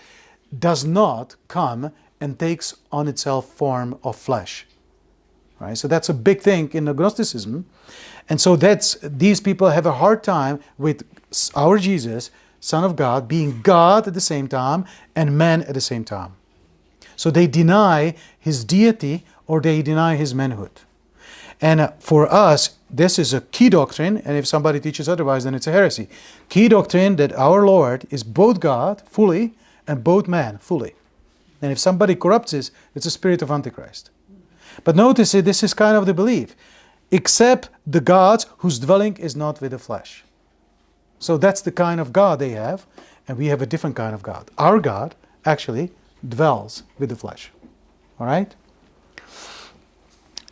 does not come and takes on itself form of flesh. Right? So that's a big thing in Gnosticism. And so these people have a hard time with our Jesus, Son of God, being God at the same time and man at the same time. So they deny his deity or they deny his manhood. And for us, this is a key doctrine, and if somebody teaches otherwise, then it's a heresy. Key doctrine that our Lord is both God fully and both man fully. And if somebody corrupts this, it's a spirit of Antichrist. But notice it, this is kind of the belief. Except the gods whose dwelling is not with the flesh. So that's the kind of God they have, and we have a different kind of God. Our God actually dwells with the flesh. All right?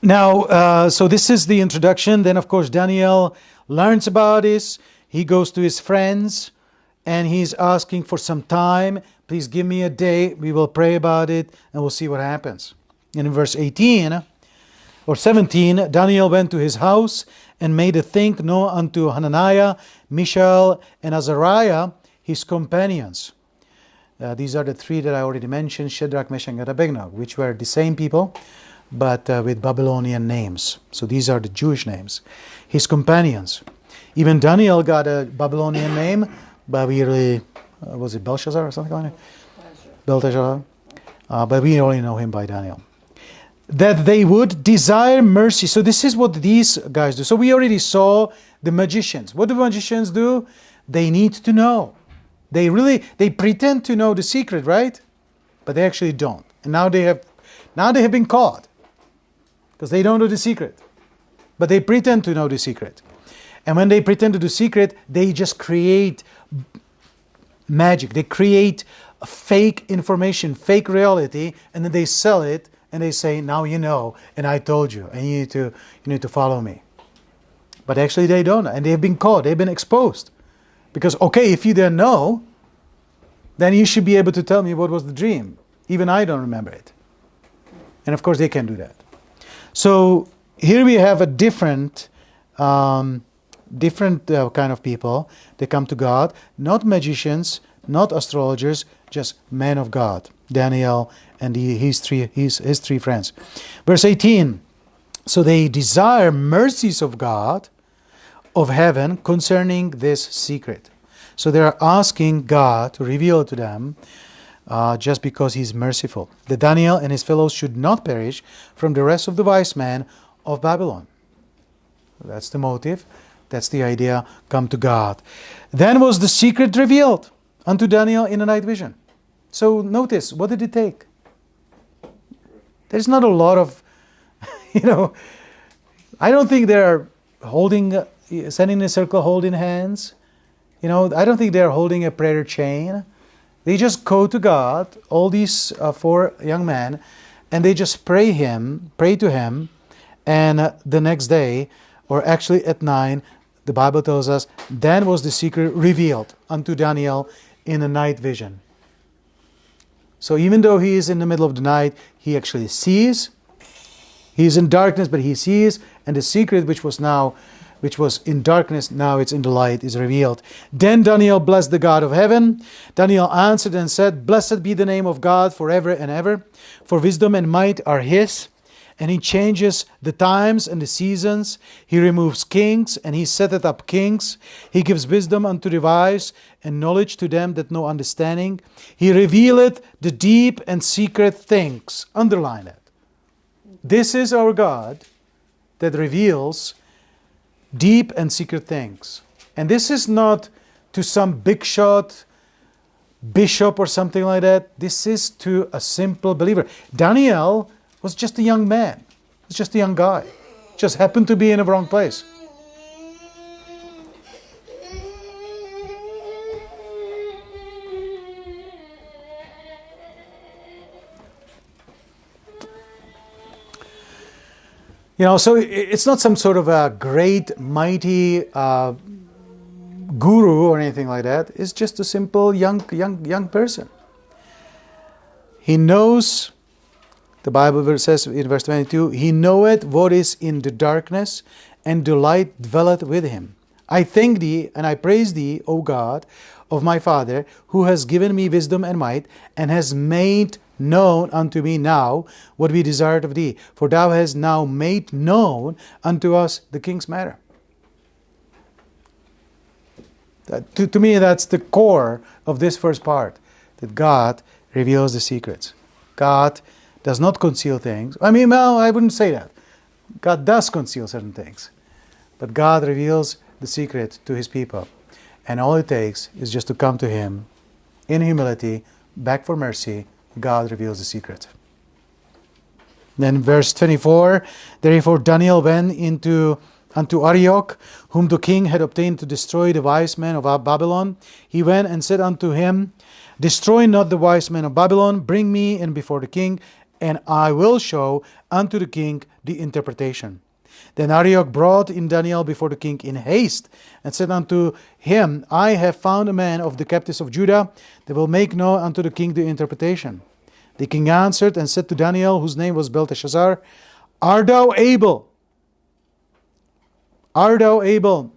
Now, so this is the introduction. Then, of course, Daniel learns about this. He goes to his friends, and he's asking for some time. Please give me a day. We will pray about it, and we'll see what happens. And in verse 18 or 17, Daniel went to his house and made a thing known unto Hananiah, Mishael, and Azariah, his companions. These are the three that I already mentioned, Shadrach, Meshach, and Abednego, which were the same people but with Babylonian names. So these are the Jewish names. His companions. Even Daniel got a Babylonian name, but we really, was it Belshazzar or something like that? Belteshazzar. But we only know him by Daniel. That they would desire mercy. So this is what these guys do. So we already saw the magicians. What do magicians do? They need to know. They pretend to know the secret, right? But they actually don't. And now they have been caught because they don't know the secret. But they pretend to know the secret. And when they pretend to do secret, they just create magic. They create fake information, fake reality, and then they sell it. And they say, now you know, and I told you, and you need to follow me. But actually they don't, and they've been caught, they've been exposed. Because, okay, if you didn't know, then you should be able to tell me what was the dream. Even I don't remember it. And of course they can do that. So here we have a different kind of people. They come to God, not magicians, not astrologers, just men of God. Daniel and his three friends. Verse 18, so they desire mercies of God, of heaven, concerning this secret. So they are asking God to reveal to them just because He's merciful. That Daniel and his fellows should not perish from the rest of the wise men of Babylon. That's the motive. That's the idea. Come to God. Then was the secret revealed unto Daniel in a night vision. So notice, what did it take? There's not a lot of, I don't think they're standing in a circle holding hands. I don't think they're holding a prayer chain. They just go to God, all these 4 young men, and they just pray to Him, and the next day, or actually at 9, the Bible tells us, then was the secret revealed unto Daniel in a night vision. So even though he is in the middle of the night, he actually sees. He is in darkness, but he sees, and the secret which was in darkness, now it's in the light, is revealed. Then Daniel blessed the God of heaven. Daniel answered and said, Blessed be the name of God forever and ever, for wisdom and might are His. And He changes the times and the seasons. He removes kings, and He setteth up kings. He gives wisdom unto the wise, and knowledge to them that know understanding. He revealeth the deep and secret things. Underline it. This is our God that reveals deep and secret things. And this is not to some big shot bishop or something like that. This is to a simple believer. Daniel was just a young man. He's just a young guy. Just happened to be in the wrong place. So it's not some sort of a great, mighty guru or anything like that. It's just a simple young person. He knows, the Bible says in verse 22, He knoweth what is in the darkness, and the light dwelleth with him. I thank Thee, and I praise Thee, O God of my Father, who has given me wisdom and might, and has made known unto me now what we desired of Thee. For Thou hast now made known unto us the king's matter. To me, that's the core of this first part, that God reveals the secrets. God does not conceal things. I wouldn't say that. God does conceal certain things. But God reveals the secret to His people. And all it takes is just to come to Him in humility, beg for mercy. God reveals the secret. Then verse 24, Therefore Daniel went unto Arioch, whom the king had obtained to destroy the wise men of Babylon. He went and said unto him, Destroy not the wise men of Babylon, bring me in before the king, and I will show unto the king the interpretation. Then Arioch brought in Daniel before the king in haste, and said unto him, I have found a man of the captives of Judah that will make known unto the king the interpretation. The king answered and said to Daniel, whose name was Belteshazzar, Art thou able? Art thou able?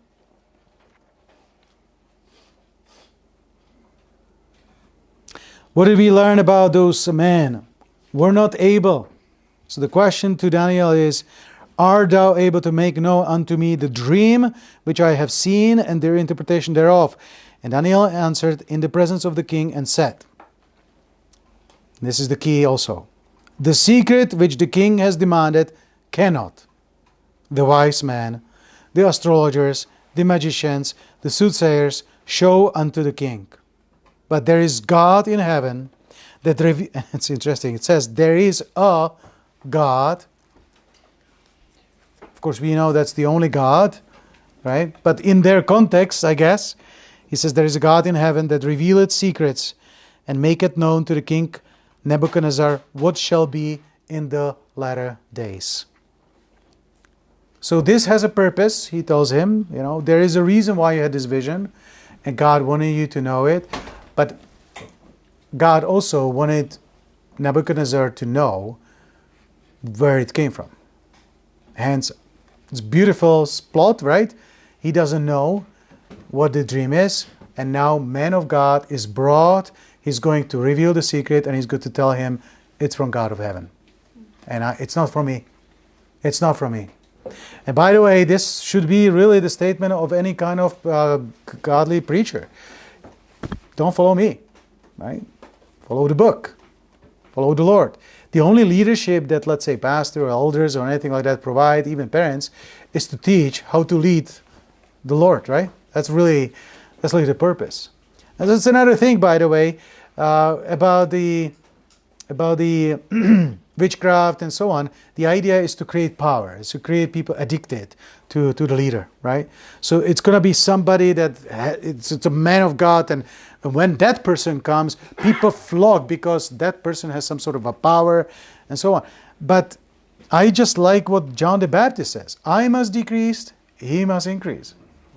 What did we learn about those men? Were not able. So the question to Daniel is, art thou able to make known unto me the dream which I have seen and their interpretation thereof? And Daniel answered in the presence of the king and said, this is the key also, the secret which the king has demanded cannot the wise men, the astrologers, the magicians, the soothsayers show unto the king. But there is God in heaven that it's interesting, it says there is a God. Of course we know that's the only God, right? But in their context, I guess, he says there is a God in heaven that revealeth secrets and maketh known to the king Nebuchadnezzar what shall be in the latter days. So this has a purpose, he tells him, there is a reason why you had this vision, and God wanted you to know it, but God also wanted Nebuchadnezzar to know where it came from. Hence, it's a beautiful plot, right? He doesn't know what the dream is, and now man of God is brought, he's going to reveal the secret, and he's going to tell him it's from God of heaven. And it's not from me. It's not from me. And by the way, this should be really the statement of any kind of godly preacher. Don't follow me, right? Follow the book. Follow the Lord. The only leadership that, let's say, pastor or elders or anything like that provide, even parents, is to teach how to lead the Lord, right? That's really the purpose. And that's another thing, by the way, about the witchcraft and so on. The idea is to create power, is to create people addicted to the leader, right? So it's going to be somebody that it's a man of God, and when that person comes, people flock because that person has some sort of a power and so on. But I just like what John the Baptist says: I must decrease, he must increase.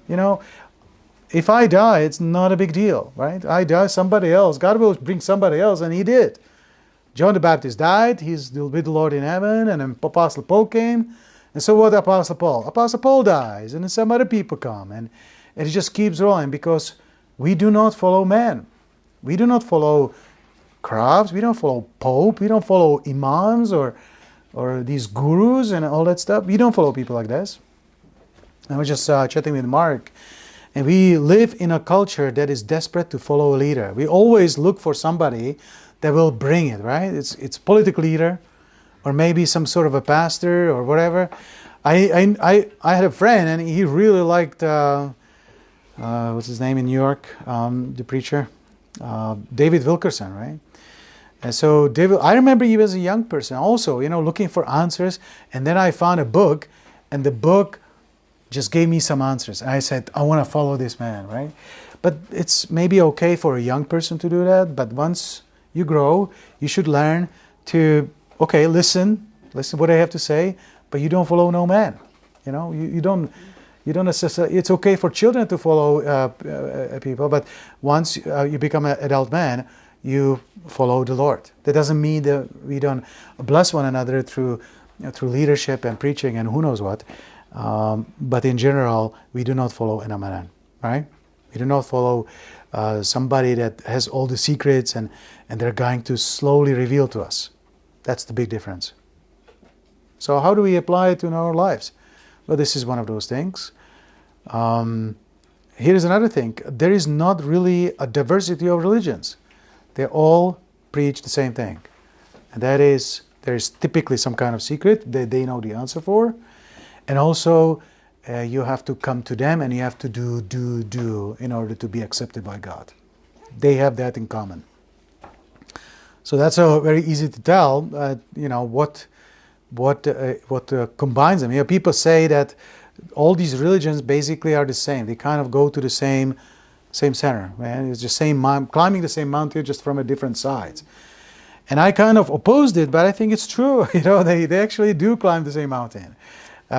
If I die, it's not a big deal, right? I die, somebody else, God will bring somebody else, and he did. John the Baptist died, he's with the Lord in heaven, and then Apostle Paul came. And so what Apostle Paul? Apostle Paul dies, and then some other people come, and it just keeps rolling, because we do not follow man. We do not follow crafts, we don't follow Pope, we don't follow imams or these gurus and all that stuff. We don't follow people like this. I was just chatting with Mark, and we live in a culture that is desperate to follow a leader. We always look for somebody that will bring it, right? It's political leader, or maybe some sort of a pastor or whatever. I had a friend, and he really liked what's his name in New York, the preacher, David Wilkerson, right? And so David, I remember he was a young person also, looking for answers, and then I found a book, and the book just gave me some answers. And I said, I want to follow this man, right? But it's maybe okay for a young person to do that, but once you grow, you should learn to, listen what I have to say, but you don't follow no man. You don't necessarily, it's okay for children to follow people, but once you become an adult man, you follow the Lord. That doesn't mean that we don't bless one another through leadership and preaching and who knows what. But in general, we do not follow a man, right? We do not follow somebody that has all the secrets and they're going to slowly reveal to us. That's the big difference. So how do we apply it in our lives? Well, this is one of those things. Here's another thing. There is not really a diversity of religions. They all preach the same thing. And that is, there is typically some kind of secret that they know the answer for. And also, you have to come to them and you have to do in order to be accepted by God. They have that in common. So that's very easy to tell, what combines them. People say that all these religions basically are the same. They kind of go to the same center. Man. It's just climbing the same mountain, just from a different sides. And I kind of opposed it, but I think it's true. They actually do climb the same mountain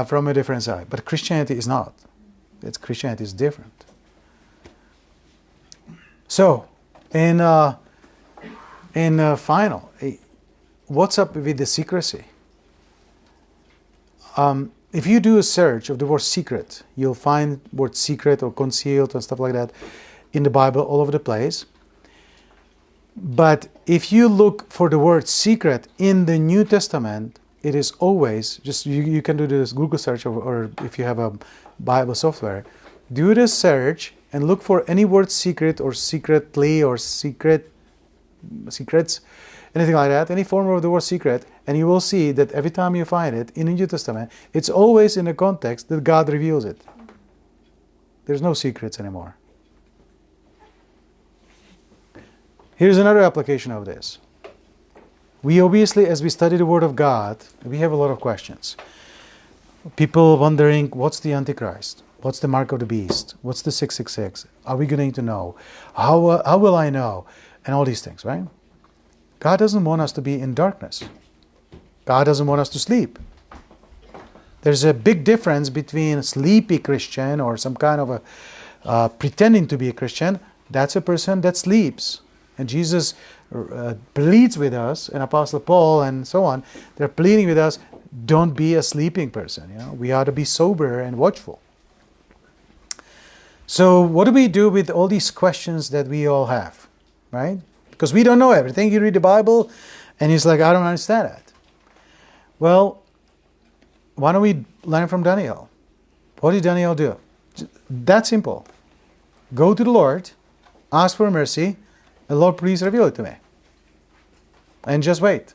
from a different side. But Christianity is not. Christianity is different. So, in final, what's up with the secrecy? If you do a search of the word secret, you'll find word secret or concealed and stuff like that in the Bible all over the place. But if you look for the word secret in the New Testament, it is always, just you can do this Google search, or if you have a Bible software, do this search and look for any word secret or secretly or secrets, anything like that, any form of the word secret, and you will see that every time you find it in the New Testament, it's always in the context that God reveals it. There's no secrets anymore. Here's another application of this. We obviously, as we study the Word of God, we have a lot of questions. People wondering, what's the Antichrist? What's the mark of the beast? What's the 666? Are we going to know? How will I know? And all these things, right? God doesn't want us to be in darkness. God doesn't want us to sleep. There's a big difference between a sleepy Christian or some kind of a pretending to be a Christian. That's a person that sleeps. And Jesus pleads with us, and Apostle Paul and so on, they're pleading with us, don't be a sleeping person. We ought to be sober and watchful. So what do we do with all these questions that we all have, right? Because we don't know everything. You read the Bible, and it's like, I don't understand that. Well, why don't we learn from Daniel? What did Daniel do? That simple. Go to the Lord, ask for mercy, and Lord, please reveal it to me. And just wait.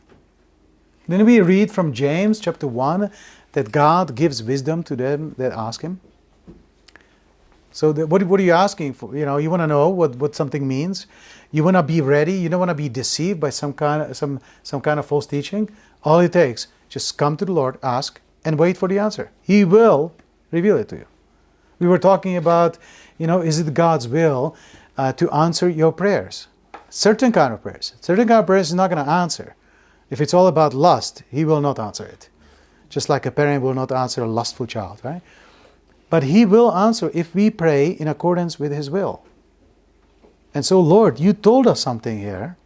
Then we read from James chapter 1 that God gives wisdom to them that ask Him. So what are you asking for? You want to know what something means. You want to be ready. You don't want to be deceived by some kind of false teaching. All it takes, just come to the Lord, ask, and wait for the answer. He will reveal it to you. We were talking about, is it God's will to answer your prayers? Certain kind of prayers. Certain kind of prayers He's not going to answer. If it's all about lust, He will not answer it. Just like a parent will not answer a lustful child, right? But He will answer if we pray in accordance with His will. And so, Lord, you told us something here.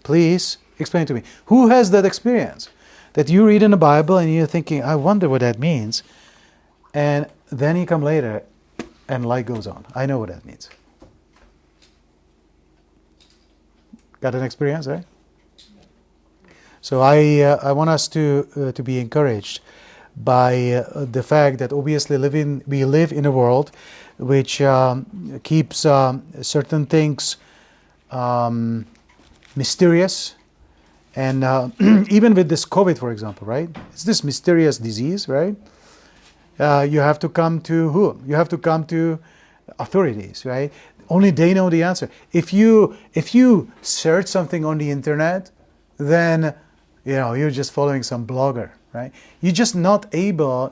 Please explain to me. Who has that experience? That you read in the Bible and you're thinking, I wonder what that means. And then you come later and light goes on. I know what that means. Got an experience, right? So I want us to be encouraged by the fact that obviously we live in a world which keeps certain things mysterious, and even with this COVID, for example, right? It's this mysterious disease, right? You have to come to who? You have to come to authorities, right? Only they know the answer. If you search something on the internet, then you're just following some blogger, right? You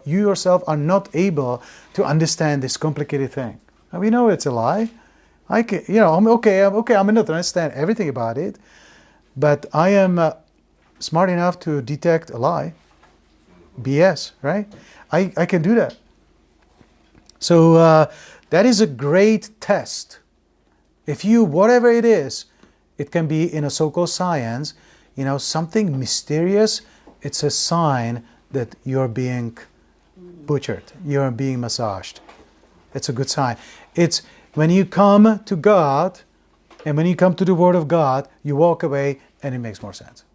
yourself are not able to understand this complicated thing. And we know it's a lie. I'm okay. I may not understand everything about it, but I am smart enough to detect a lie, BS, right? I can do that. So that is a great test. Whatever it is, it can be in a so-called science, something mysterious, it's a sign that you're being butchered, you're being massaged. It's a good sign. It's when you come to God and when you come to the Word of God, you walk away and it makes more sense.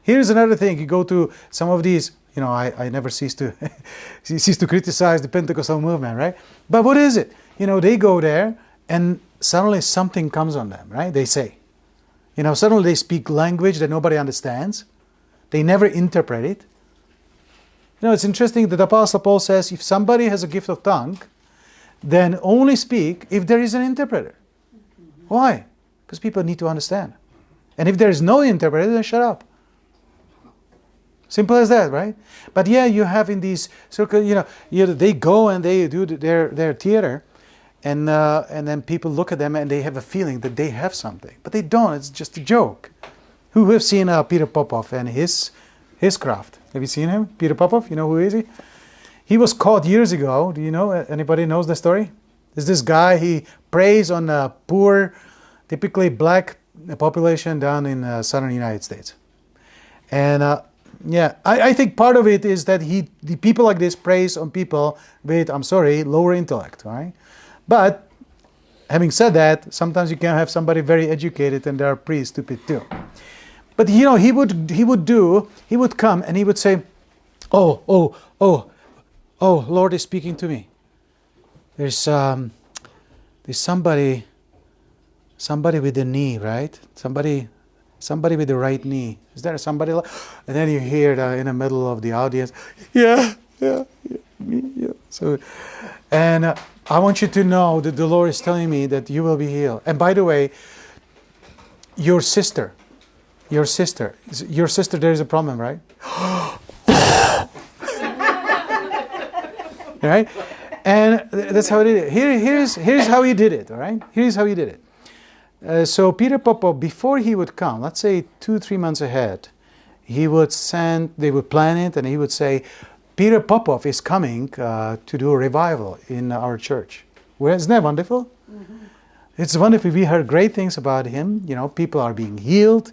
Here's another thing. You go to some of these, I never cease to criticize the Pentecostal movement, right? But what is it? They go there and suddenly something comes on them, right? They say. Suddenly they speak language that nobody understands. They never interpret it. It's interesting that Apostle Paul says if somebody has a gift of tongue, then only speak if there is an interpreter. Why? Because people need to understand. And if there is no interpreter, then shut up. Simple as that, right? But yeah, you have in these circles, they go and they do their theater, and then people look at them and they have a feeling that they have something, but they don't. It's just a joke. Who have seen Peter Popoff and his craft? Have you seen him, Peter Popoff? You know who is he? He was caught years ago. Do you know? Anybody knows the story? There's this guy. He preys on a poor, typically black population down in southern United States, and I think part of it is that the people like this preys on people with, lower intellect, right? But having said that, sometimes you can have somebody very educated and they're pretty stupid too. But he would come and he would say, oh, Lord is speaking to me. There's somebody with the knee, right? Somebody with the right knee. Is there somebody? And then you hear in the middle of the audience, yeah, me, yeah. So, and I want you to know that the Lord is telling me that you will be healed. And by the way, your sister, there is a problem, right? Right? And that's how it is. Here's how he did it, all right? Here's how he did it. So Peter Popov, before he would come, let's say 2-3 months ahead, they would plan it, and he would say, Peter Popov is coming to do a revival in our church. Well, isn't that wonderful? Mm-hmm. It's wonderful. We heard great things about him. People are being healed,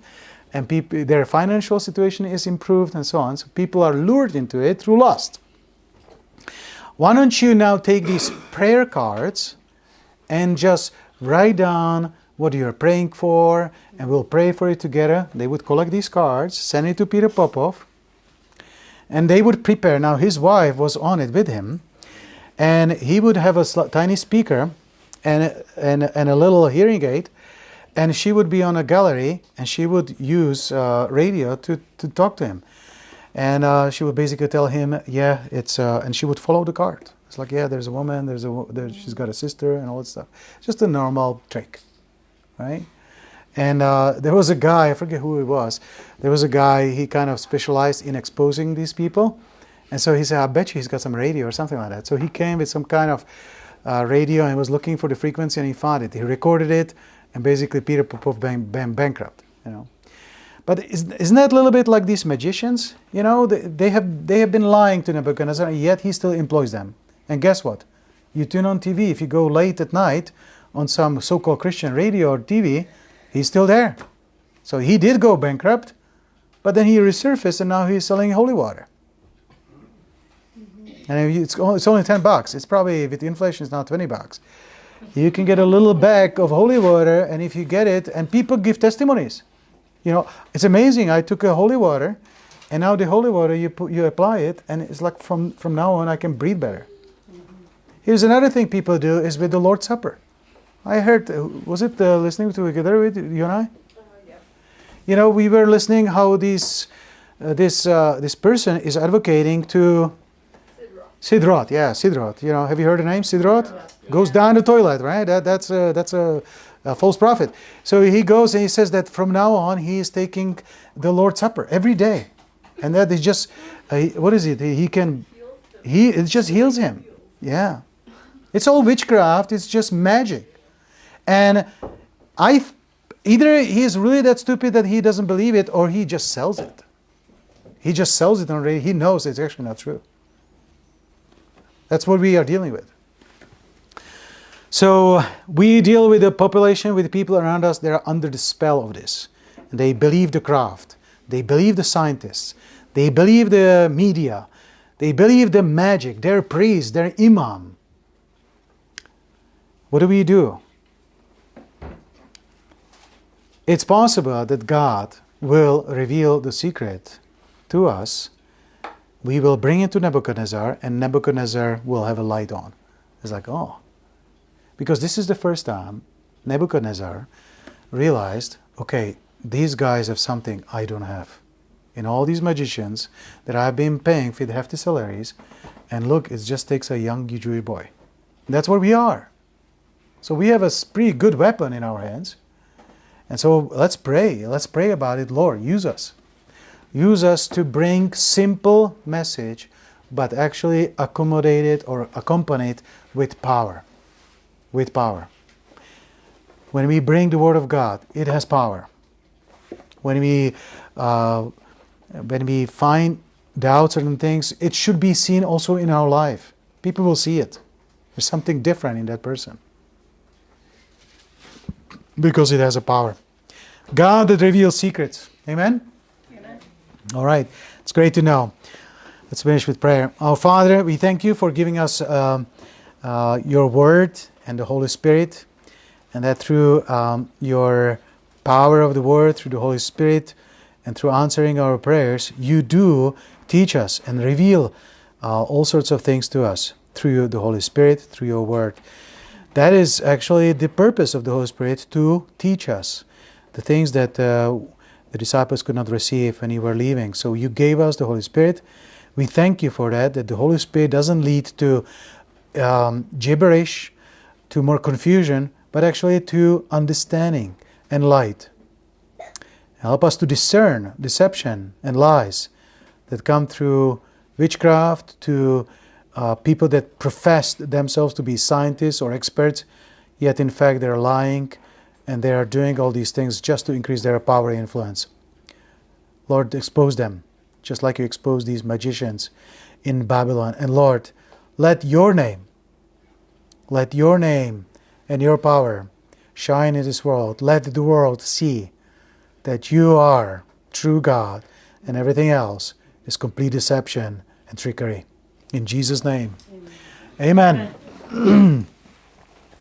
and their financial situation is improved, and so on. So people are lured into it through lust. Why don't you now take these prayer cards and just write down what you're praying for, and we'll pray for it together. They would collect these cards, send it to Peter Popov, and they would prepare. Now his wife was on it with him, and he would have a tiny speaker and a little hearing aid, and she would be on a gallery, and she would use radio to talk to him. And she would basically tell him, yeah, it's, and she would follow the card. It's like, yeah, there's a woman, she's got a sister, and all that stuff. Just a normal trick, right? And there was a guy, I forget who it was. There was a guy, he kind of specialized in exposing these people. And so he said, I bet you he's got some radio or something like that. So he came with some kind of radio and was looking for the frequency, and he found it. He recorded it, and basically Peter Popov bankrupt, But isn't that a little bit like these magicians? They have been lying to Nebuchadnezzar, and yet he still employs them. And guess what? You tune on TV, if you go late at night on some so-called Christian radio or TV, he's still there. So he did go bankrupt, but then he resurfaced, and now he's selling holy water. Mm-hmm. And it's only $10. It's probably, with the inflation, it's now $20. You can get a little bag of holy water, and if you get it, and people give testimonies. It's amazing. I took a holy water, and now the holy water, you apply it, and it's like from now on I can breathe better. Mm-hmm. Here's another thing people do is with the Lord's Supper. I heard, was it listening together with you and I? Yeah. We were listening how this person is advocating to Sidrot. Yeah, Sidrot. Have you heard the name Sidrot? Yeah. Goes down the toilet, right? That's a false prophet. So he goes and he says that from now on he is taking the Lord's Supper every day, and that is just what is it? It just heals him. Yeah, it's all witchcraft. It's just magic, and either he is really that stupid that he doesn't believe it, or he just sells it. He just sells it already. He knows it's actually not true. That's what we are dealing with. So we deal with the population, with the people around us. They are under the spell of this. And they believe the craft. They believe the scientists. They believe the media. They believe the magic. Their priest, their imam. What do? It's possible that God will reveal the secret to us. We will bring it to Nebuchadnezzar, and Nebuchadnezzar will have a light on. It's like, oh. Because this is the first time Nebuchadnezzar realized, okay, these guys have something I don't have. In all these magicians that I've been paying for the hefty salaries, and look, it just takes a young Jewish boy. And that's what we are. So we have a pretty good weapon in our hands. And so let's pray. Let's pray about it. Lord, use us. Use us to bring simple message, but actually accommodate it or accompany it with power. With power. When we bring the Word of God, it has power. When we find out certain things, it should be seen also in our life. People will see it. There's something different in that person. Because it has a power. God that reveals secrets. Amen? Amen. All right. It's great to know. Let's finish with prayer. Our Father, we thank you for giving us your Word and the Holy Spirit, and that through your power of the Word, through the Holy Spirit, And through answering our prayers, you do teach us and reveal all sorts of things to us through the Holy Spirit, through your word. That is actually the purpose of the Holy Spirit, to teach us the things that the disciples could not receive when you were leaving. So you gave us the Holy Spirit. We thank you for that the Holy Spirit doesn't lead to gibberish, to more confusion, but actually to understanding and light. Help us to discern deception and lies that come through witchcraft, to people that profess themselves to be scientists or experts, yet in fact they're lying, and they are doing all these things just to increase their power and influence. Lord, expose them, just like you exposed these magicians in Babylon. And Lord, let your name and your power shine in this world. Let the world see that you are true God, and everything else is complete deception and trickery. In Jesus' name, amen.